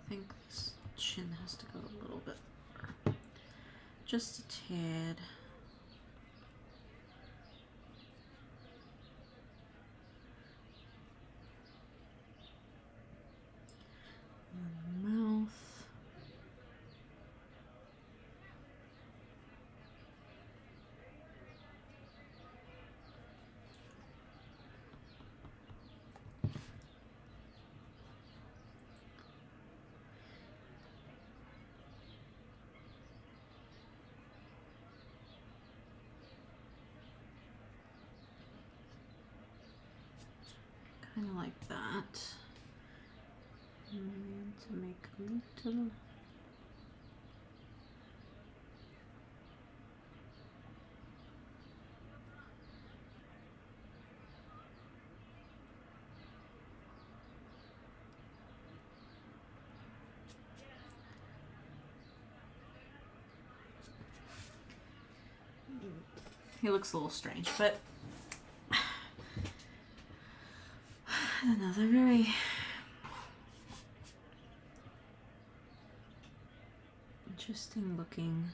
I think this chin has to go a little bit, just a tad. And the mouth. Kind of like that. And to make a little. He looks a little strange, but another very interesting looking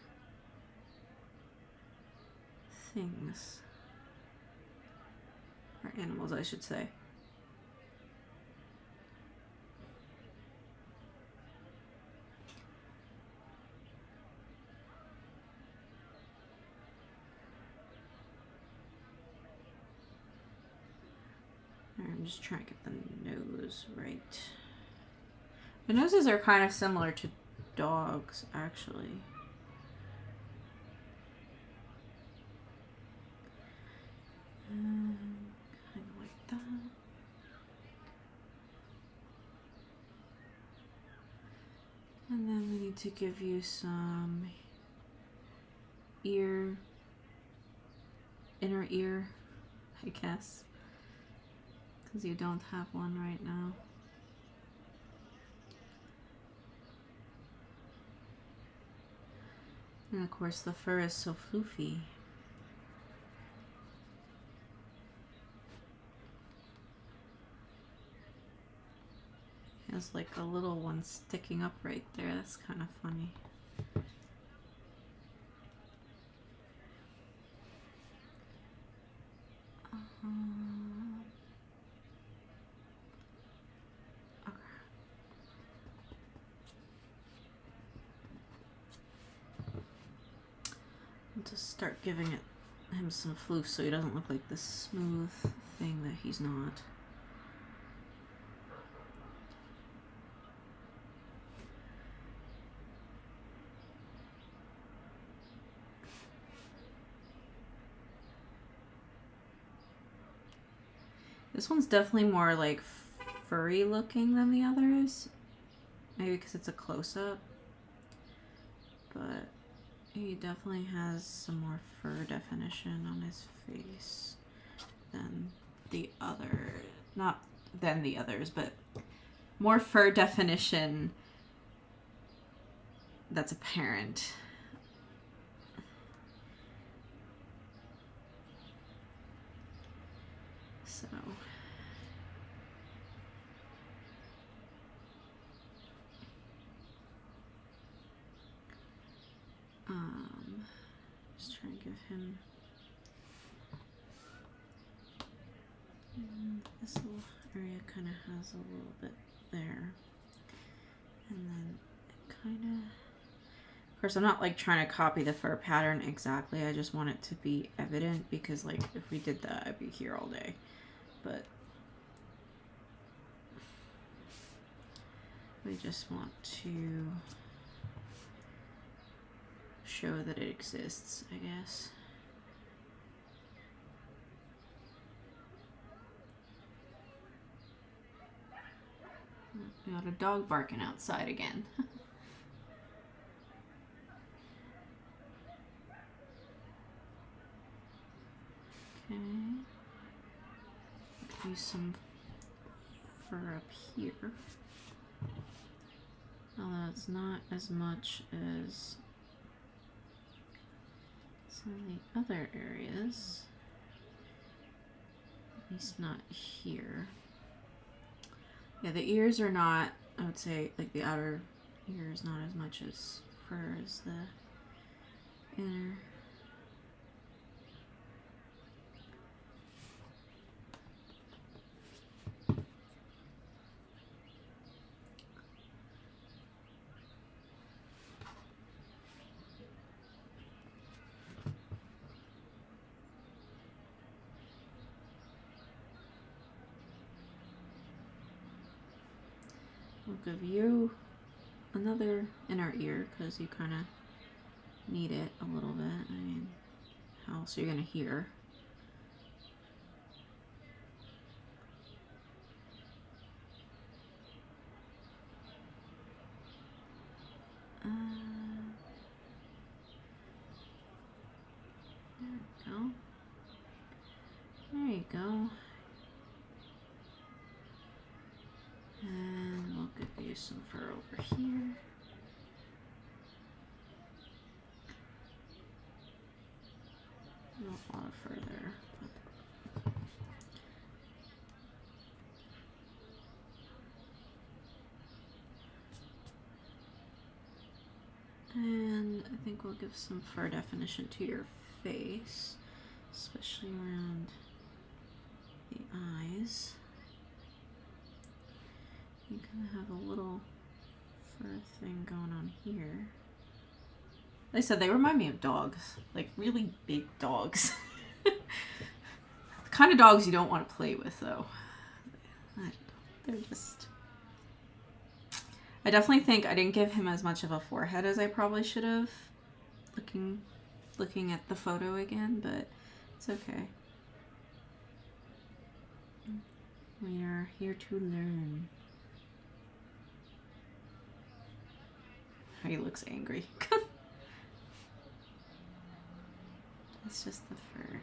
things, or animals I should say. I'm just trying to get the nose right. The noses are kind of similar to dogs, actually. Kind of like that. And then we need to give you some inner ear, I guess, because you don't have one right now. And of course the fur is so floofy. It has like a little one sticking up right there. That's kind of funny. Okay. I'll just start giving him some floof so he doesn't look like this smooth thing that he's not. This one's definitely more like furry looking than the others. Maybe because it's a close-up. But he definitely has some more fur definition on his face than the other. Not than the others, but more fur definition that's apparent. So just trying to give him this little area kind of has a little bit there, and then it kind of course I'm not like trying to copy the fur pattern exactly, I just want it to be evident because like if we did that I'd be here all day. But we just want to show that it exists, I guess. We got a dog barking outside again. Okay. Use some fur up here. Although it's not as much as some of the other areas. At least not here. Yeah, the ears are not, I would say, like the outer ear is not as much as fur as the inner. We'll give you another inner ear because you kind of need it a little bit. I mean, how else are you going to hear? There we go. There you go. And we'll give you some fur over here. Not a lot of fur there. And I think we'll give some fur definition to your face, especially around the eyes. You kind of have a little fur thing going on here. Like I said, they remind me of dogs, like really big dogs. The kind of dogs you don't want to play with, though. They're just... I definitely think I didn't give him as much of a forehead as I probably should have, looking at the photo again, but it's okay. We are here to learn. He looks angry. It's just the fur.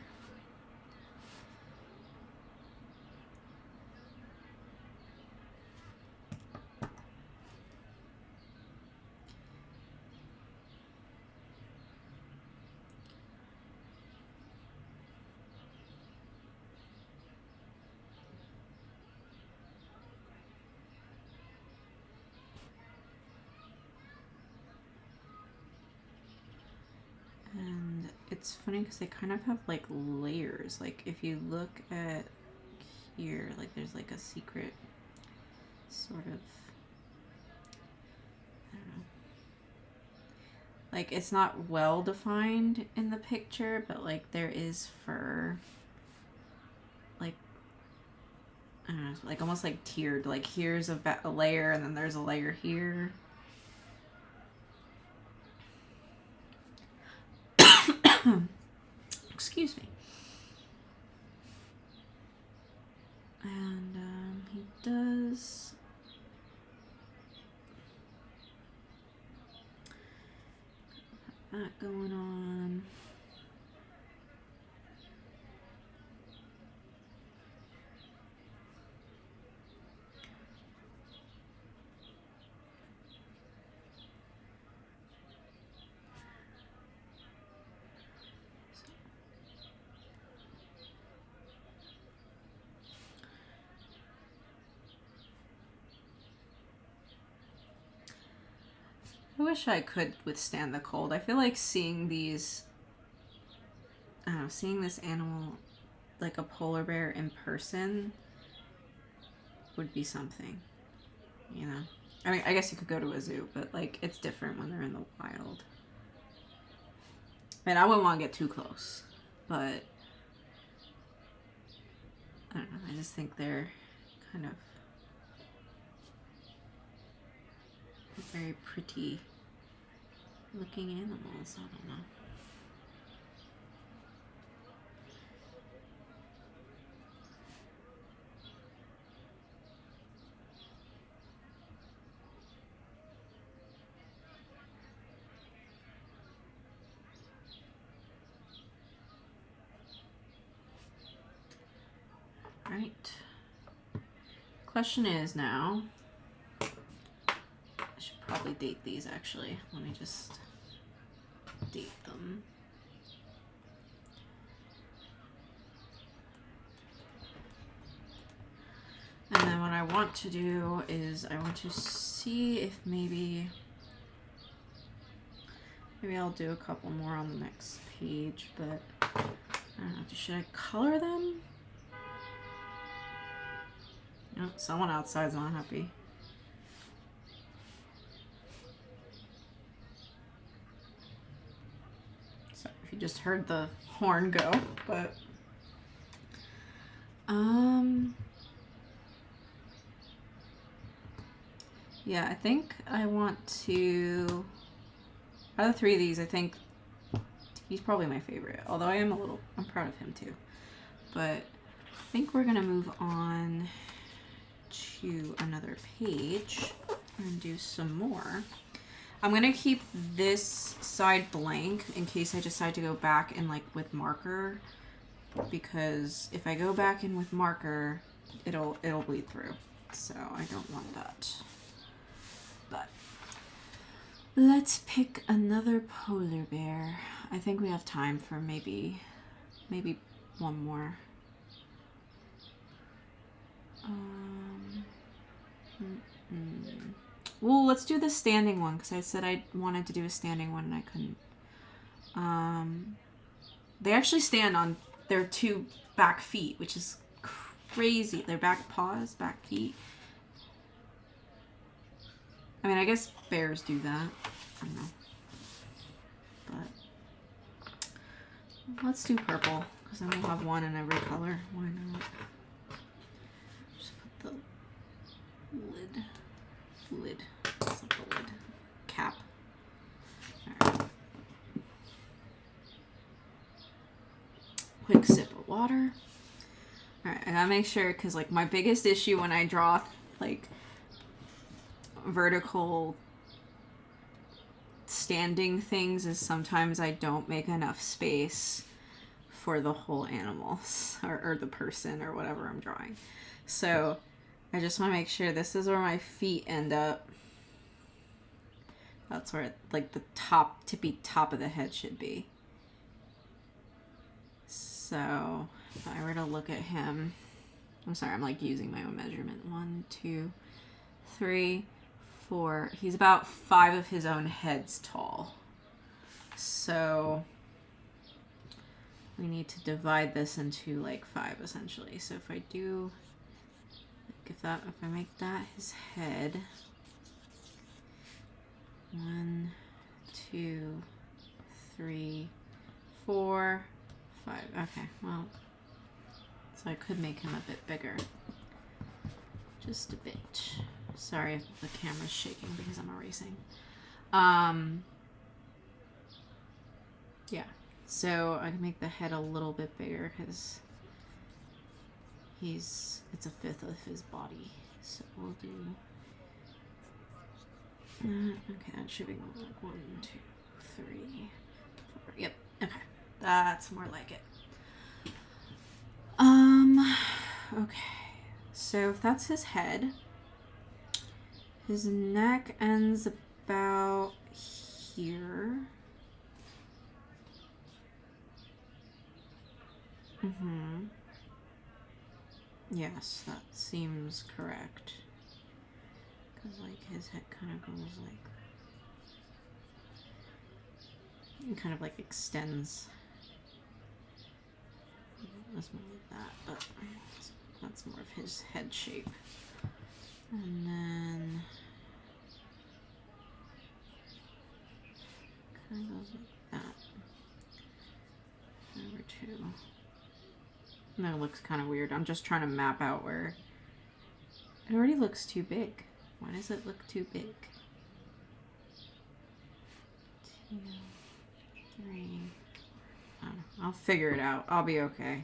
And it's funny because they kind of have like layers. Like if you look at here, like there's like a secret sort of, I don't know. Like it's not well defined in the picture, but like there is fur. Like, I don't know, like almost like tiered. Like here's a layer and then there's a layer here. Excuse me. And he does that going on. I wish I could withstand the cold. I feel like seeing these, I don't know, seeing this animal like a polar bear in person would be something, you know? I mean, I guess you could go to a zoo, but like it's different when they're in the wild. I mean, I wouldn't want to get too close, but I don't know. I just think they're kind of very pretty looking animals. I don't know. All right. Question is now, I should probably date these actually. Let me just date them. And then what I want to do is I want to see if maybe I'll do a couple more on the next page, but I don't know, should I color them? No, someone outside's not happy. Sorry if you just heard the horn go, but yeah, I think I want to, out of the three of these, I think he's probably my favorite, although I'm proud of him too. But I think we're gonna move on to another page and do some more. I'm gonna keep this side blank in case I decide to go back in like with marker, because if I go back in with marker, it'll bleed through. So I don't want that. But let's pick another polar bear. I think we have time for maybe one more. Well, let's do the standing one because I said I wanted to do a standing one and I couldn't. They actually stand on their two back feet, which is crazy. Their back paws, back feet. I mean, I guess bears do that. I don't know. But let's do purple because then we'll have one in every color. Why not? Just put the lid. not the lid. Cap. All right. Quick sip of water. All right, I gotta make sure, because like my biggest issue when I draw like vertical standing things is sometimes I don't make enough space for the whole animal or the person or whatever I'm drawing. So I just want to make sure this is where my feet end up. That's where like the tippy top of the head should be. So if I were to look at him, I'm sorry, I'm like using my own measurement. 1, 2, 3, 4. He's about 5 of his own heads tall. So we need to divide this into like 5 essentially. So if I do, like if I make that his head, 1, 2, 3, 4, 5. Okay, well, so I could make him a bit bigger. Just a bit. Sorry if the camera's shaking because I'm erasing. Yeah, so I can make the head a little bit bigger because it's a 5th of his body. So we'll do, okay, that should be more like 1, 2, 3, 4. Yep, okay, that's more like it. Okay, so if that's his head, his neck ends about here. Yes, that seems correct. Because like his head kind of goes like, kind of like extends. That's more like that, but that's more of his head shape. And then kind of goes like that. Number 2. And that looks kind of weird. I'm just trying to map out where it already looks too big. Why does it look too big? 2, 3. I don't know. I'll figure it out. I'll be okay.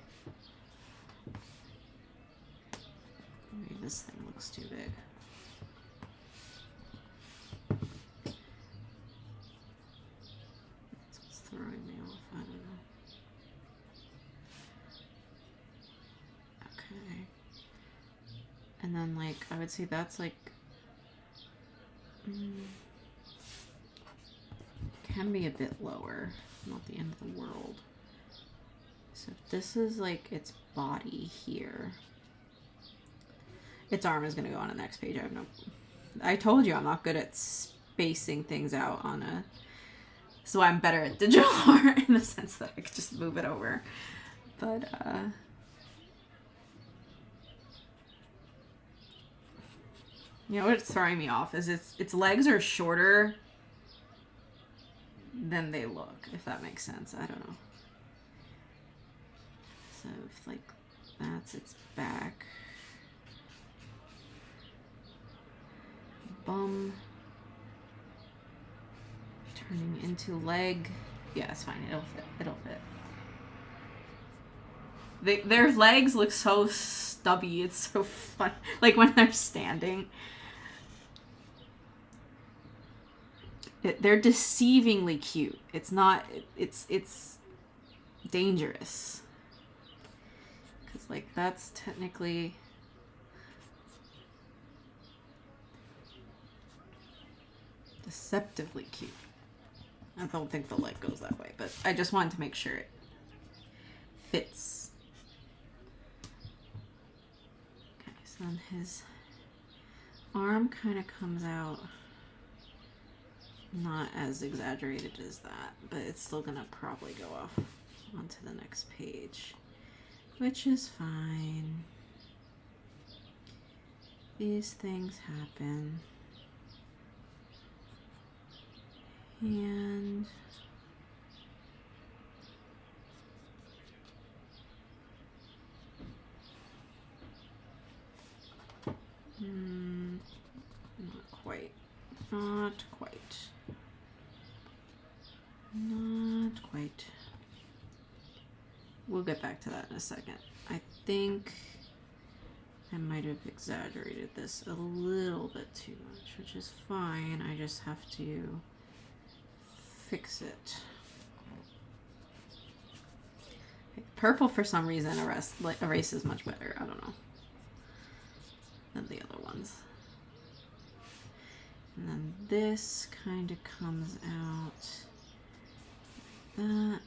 Maybe this thing looks too big. That's what's throwing me off. I don't know. Okay. And then, like, I would say that's like can be a bit lower. Not the end of the world. So if this is like its body here, its arm is going to go on the next page. I told you I'm not good at spacing things out on a, so I'm better at digital art in the sense that I could just move it over. But you know what's throwing me off is its legs are shorter than they look, if that makes sense. I don't know. So if like that's its back, bum turning into leg. Yeah, it's fine. It'll fit. It'll fit. Their legs look so stubby. It's so fun. Like when they're standing. They're deceivingly cute. It's not, it's dangerous. Because, like, that's technically deceptively cute. I don't think the leg goes that way, but I just wanted to make sure it fits. Okay, so then his arm kind of comes out. Not as exaggerated as that, but it's still gonna probably go off onto the next page, which is fine. These things happen. And not quite. Oh, Not quite. Not quite. We'll get back to that in a second. I think I might have exaggerated this a little bit too much, which is fine. I just have to fix it. Purple, for some reason, erases much better. I don't know. Than the other ones. And then this kind of comes out like that.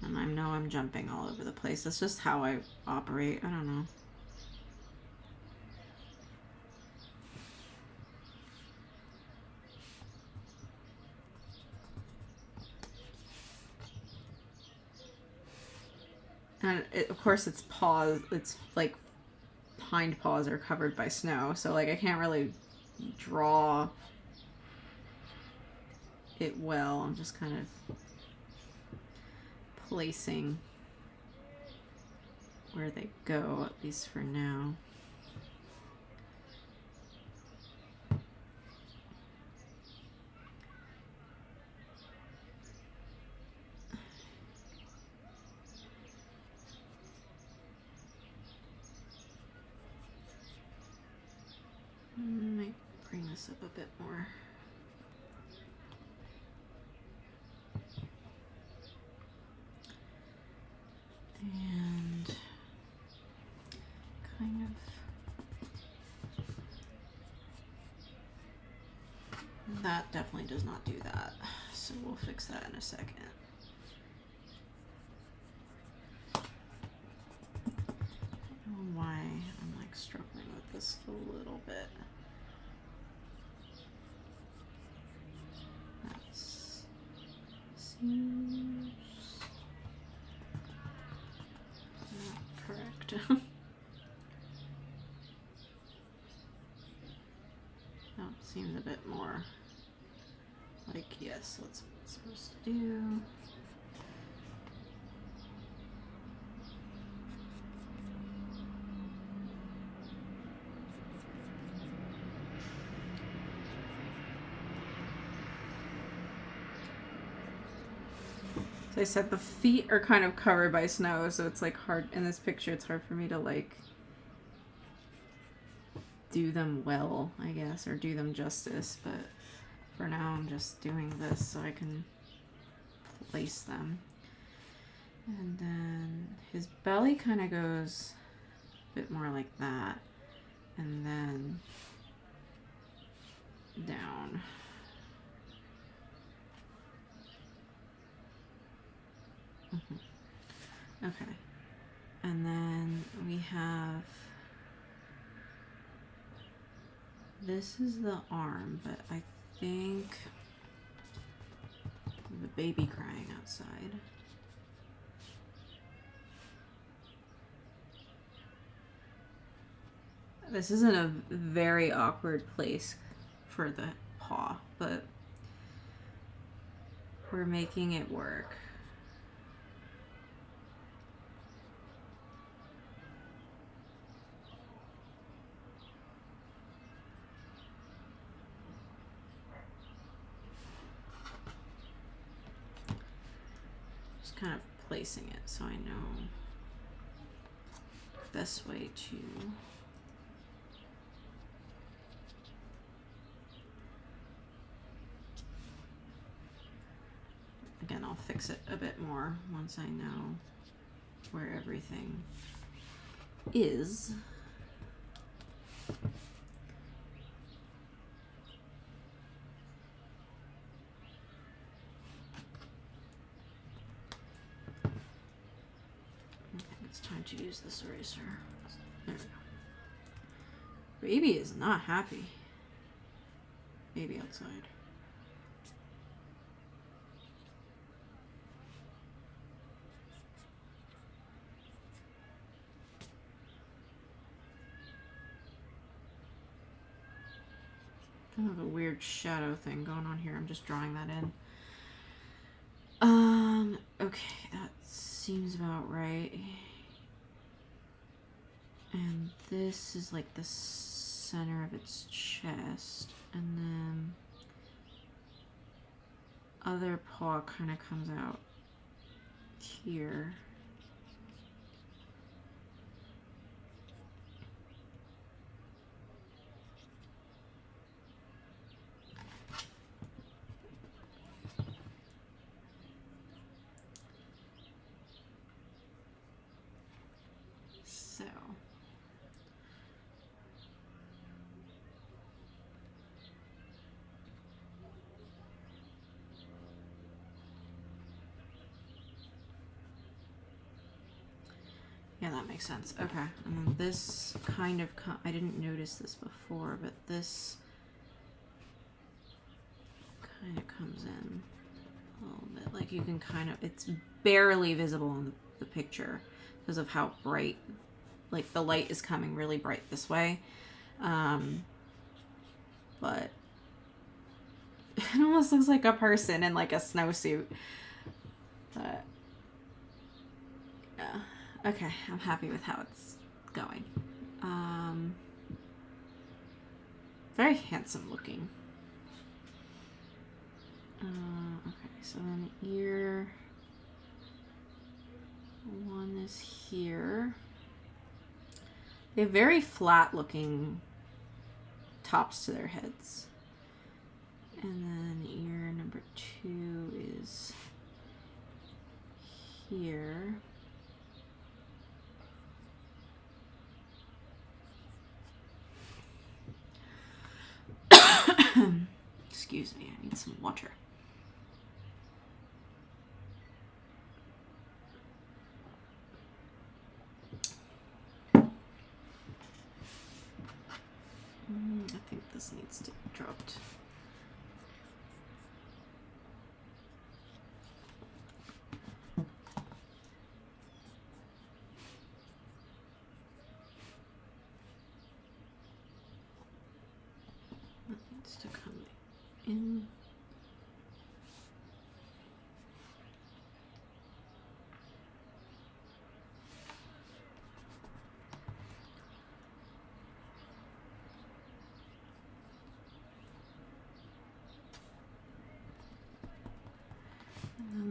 And I know I'm jumping all over the place. That's just how I operate. I don't know. And of course it's paws, it's like hind paws are covered by snow, so like I can't really draw it well. I'm just kind of placing where they go, at least for now. Might bring this up a bit more. And kind of, that definitely does not do that. So we'll fix that in a second. I don't know why I'm like struggling with this a little bit. Seems not correct. No, seems a bit more like, yes, that's what it's supposed to do. So I said the feet are kind of covered by snow, so it's like hard in this picture. It's hard for me to like do them well, I guess, or do them justice. But for now, I'm just doing this so I can place them. And then his belly kind of goes a bit more like that, and then down. Okay, and then we have, this is the arm, but I think the baby crying outside. This isn't a very awkward place for the paw, but we're making it work. Kind of placing it so I know the best way to again, I'll fix it a bit more once I know where everything is. Time to use this eraser. There we go. Baby is not happy. Baby outside. Kind of a weird shadow thing going on here. I'm just drawing that in. Okay, that seems about right. And this is like the center of its chest. And then other paw kind of comes out here. So yeah, that makes sense. Okay, and then this kind of I didn't notice this before, but this kind of comes in a little bit. Like you can kind of, it's barely visible in the picture because of how bright, like the light is coming really bright this way. But it almost looks like a person in like a snowsuit. But yeah. Okay, I'm happy with how it's going. Very handsome looking. Okay, so then ear one is here. They have very flat looking tops to their heads. And then ear number 2 is here. Excuse me, I need some water. I think this needs to be dropped. That needs to come in.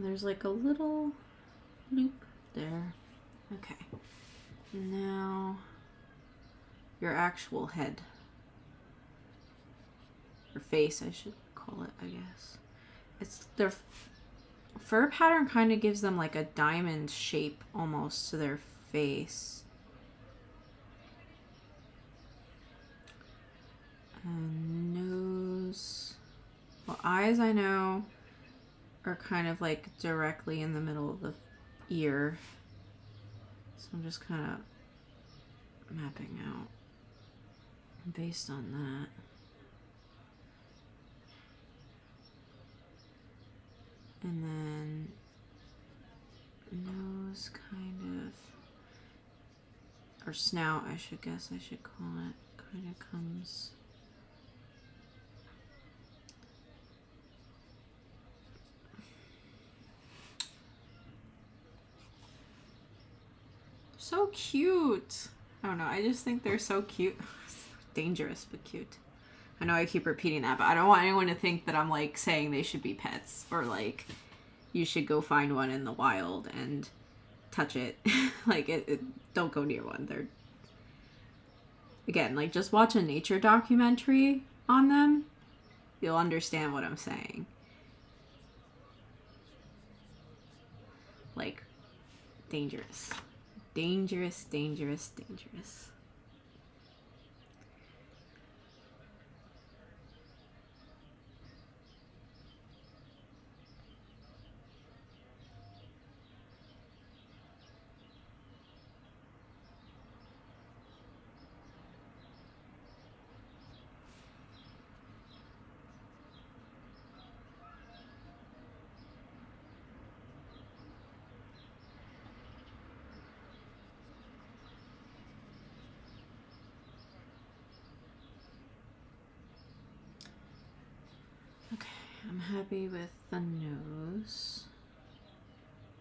There's like a little loop there. Okay. Now your actual head. Or face, I should call it, I guess. It's their fur pattern kind of gives them like a diamond shape almost to their face. And nose. Well, eyes I know are kind of like directly in the middle of the ear. So I'm just kind of mapping out based on that. And then nose kind of, or snout I should guess I should call it, kind of comes so cute. I don't know, I just think they're so cute. Dangerous but cute. I know I keep repeating that, but I don't want anyone to think that I'm like saying they should be pets or like you should go find one in the wild and touch it. Like don't go near one. They're, again, like just watch a nature documentary on them. You'll understand what I'm saying. Like dangerous. Dangerous, dangerous, dangerous. I'm happy with the nose.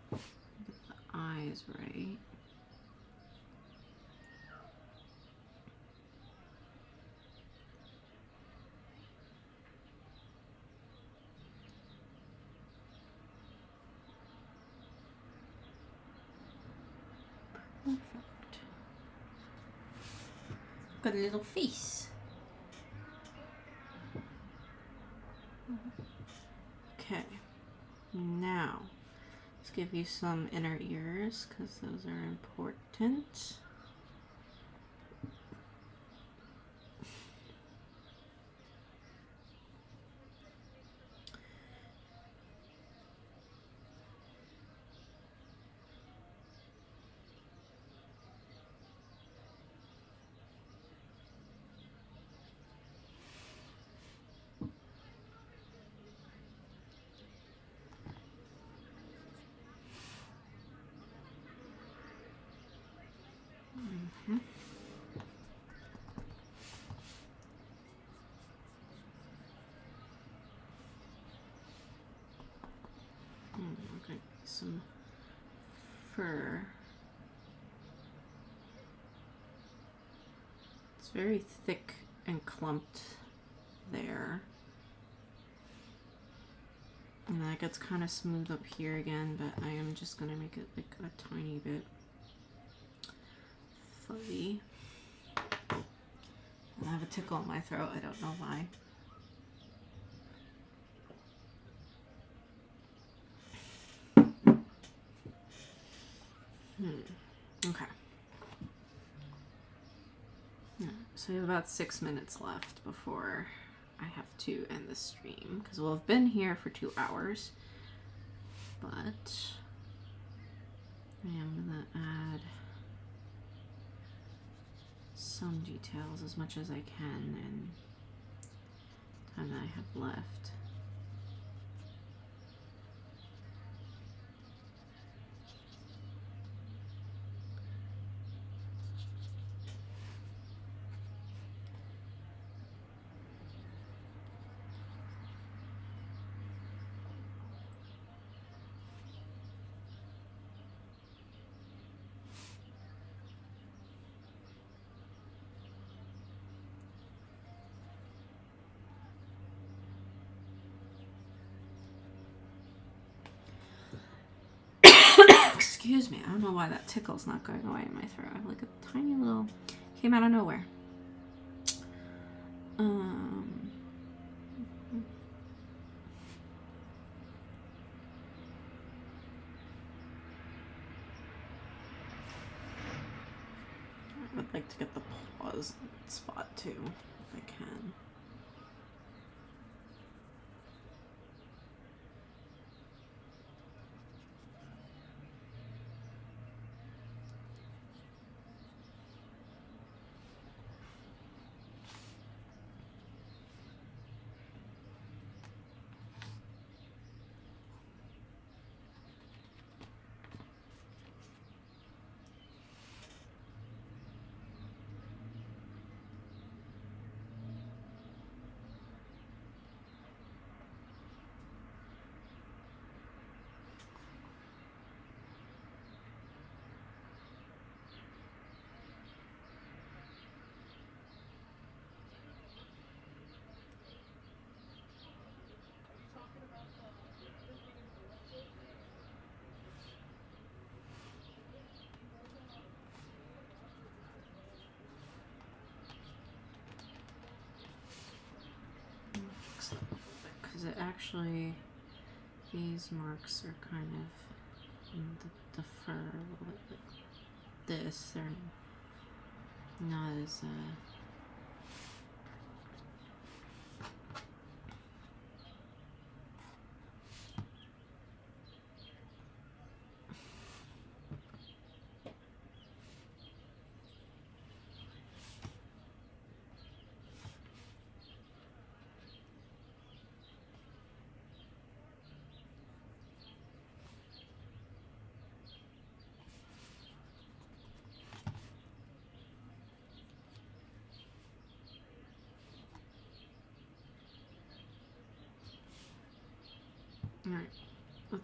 Get the eyes right. Perfect. Got a little face. Okay, now let's give you some inner ears because those are important. Okay, some fur. It's very thick and clumped there. And that gets kind of smooth up here again, but I am just going to make it like a tiny bit fuzzy. I have a tickle in my throat, I don't know why. Okay. Yeah, so we have about 6 minutes left before I have to end the stream because we'll have been here for 2 hours. But I am gonna add some details as much as I can in time that I have left. Excuse me, I don't know why that tickle's not going away in my throat. I have like a tiny little, came out of nowhere. I would like to get the paws spot too, if I can. Because it actually, these marks are kind of in the fur a little bit like this. They're not as Alright, with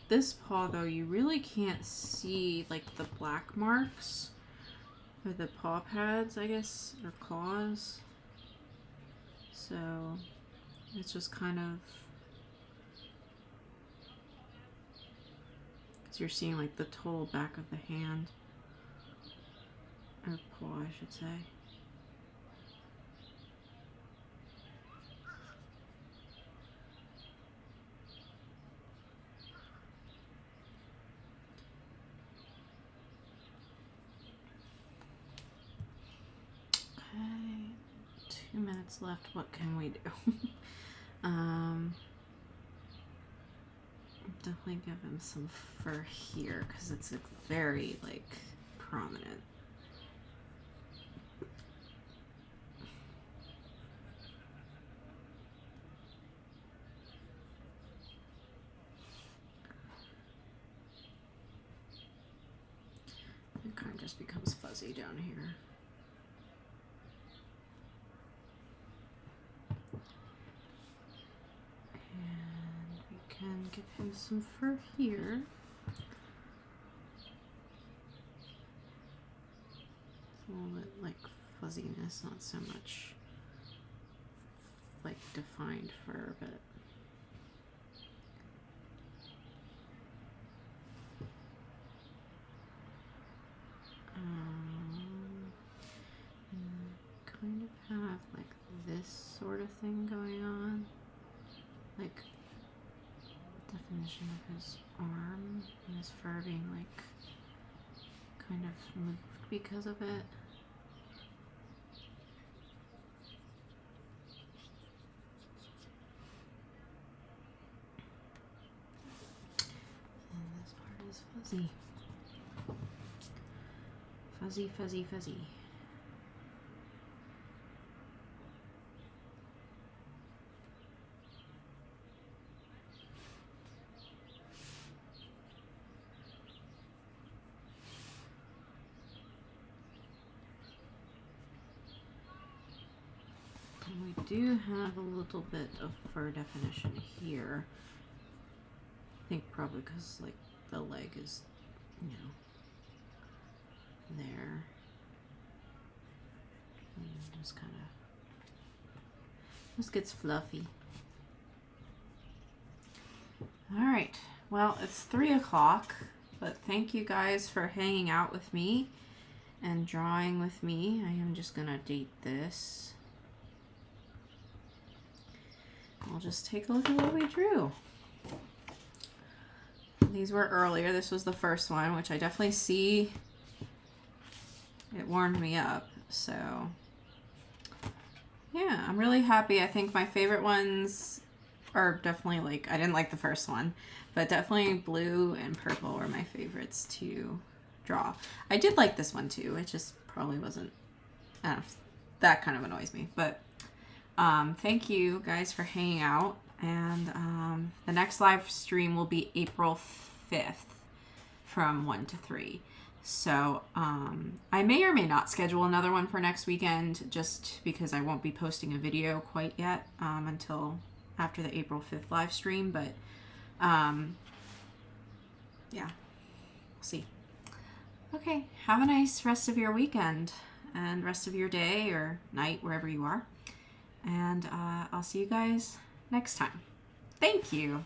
this paw though, you really can't see like the black marks for the paw pads, I guess, or claws. So it's just kind of, because you're seeing like the total back of the hand. or pull, I should say. Okay, 2 minutes left. What can we do? Definitely give him some fur here because it's very like prominent. It kind of just becomes fuzzy down here. And give him some fur here. A little bit like fuzziness, not so much like defined fur, but kind of have like this sort of thing going on, like definition of his arm and his fur being like kind of moved because of it. And this part is fuzzy. Fuzzy, fuzzy, fuzzy. And we do have a little bit of fur definition here. I think probably because like the leg is, you know, there. And just kind of just gets fluffy. All right, well, it's 3 o'clock, but thank you guys for hanging out with me and drawing with me. I am just gonna date this. I'll just take a look at what we drew. These were earlier. This was the first one, which I definitely see. It warmed me up. So yeah, I'm really happy. I think my favorite ones are definitely like, I didn't like the first one, but definitely blue and purple were my favorites to draw. I did like this one too. It just probably wasn't, I don't know, that kind of annoys me. But thank you guys for hanging out. And the next live stream will be April 5th from 1 to 3. So I may or may not schedule another one for next weekend, just because I won't be posting a video quite yet until after the April 5th live stream. But yeah, we'll see. Okay, have a nice rest of your weekend and rest of your day or night, wherever you are. And I'll see you guys next time. Thank you.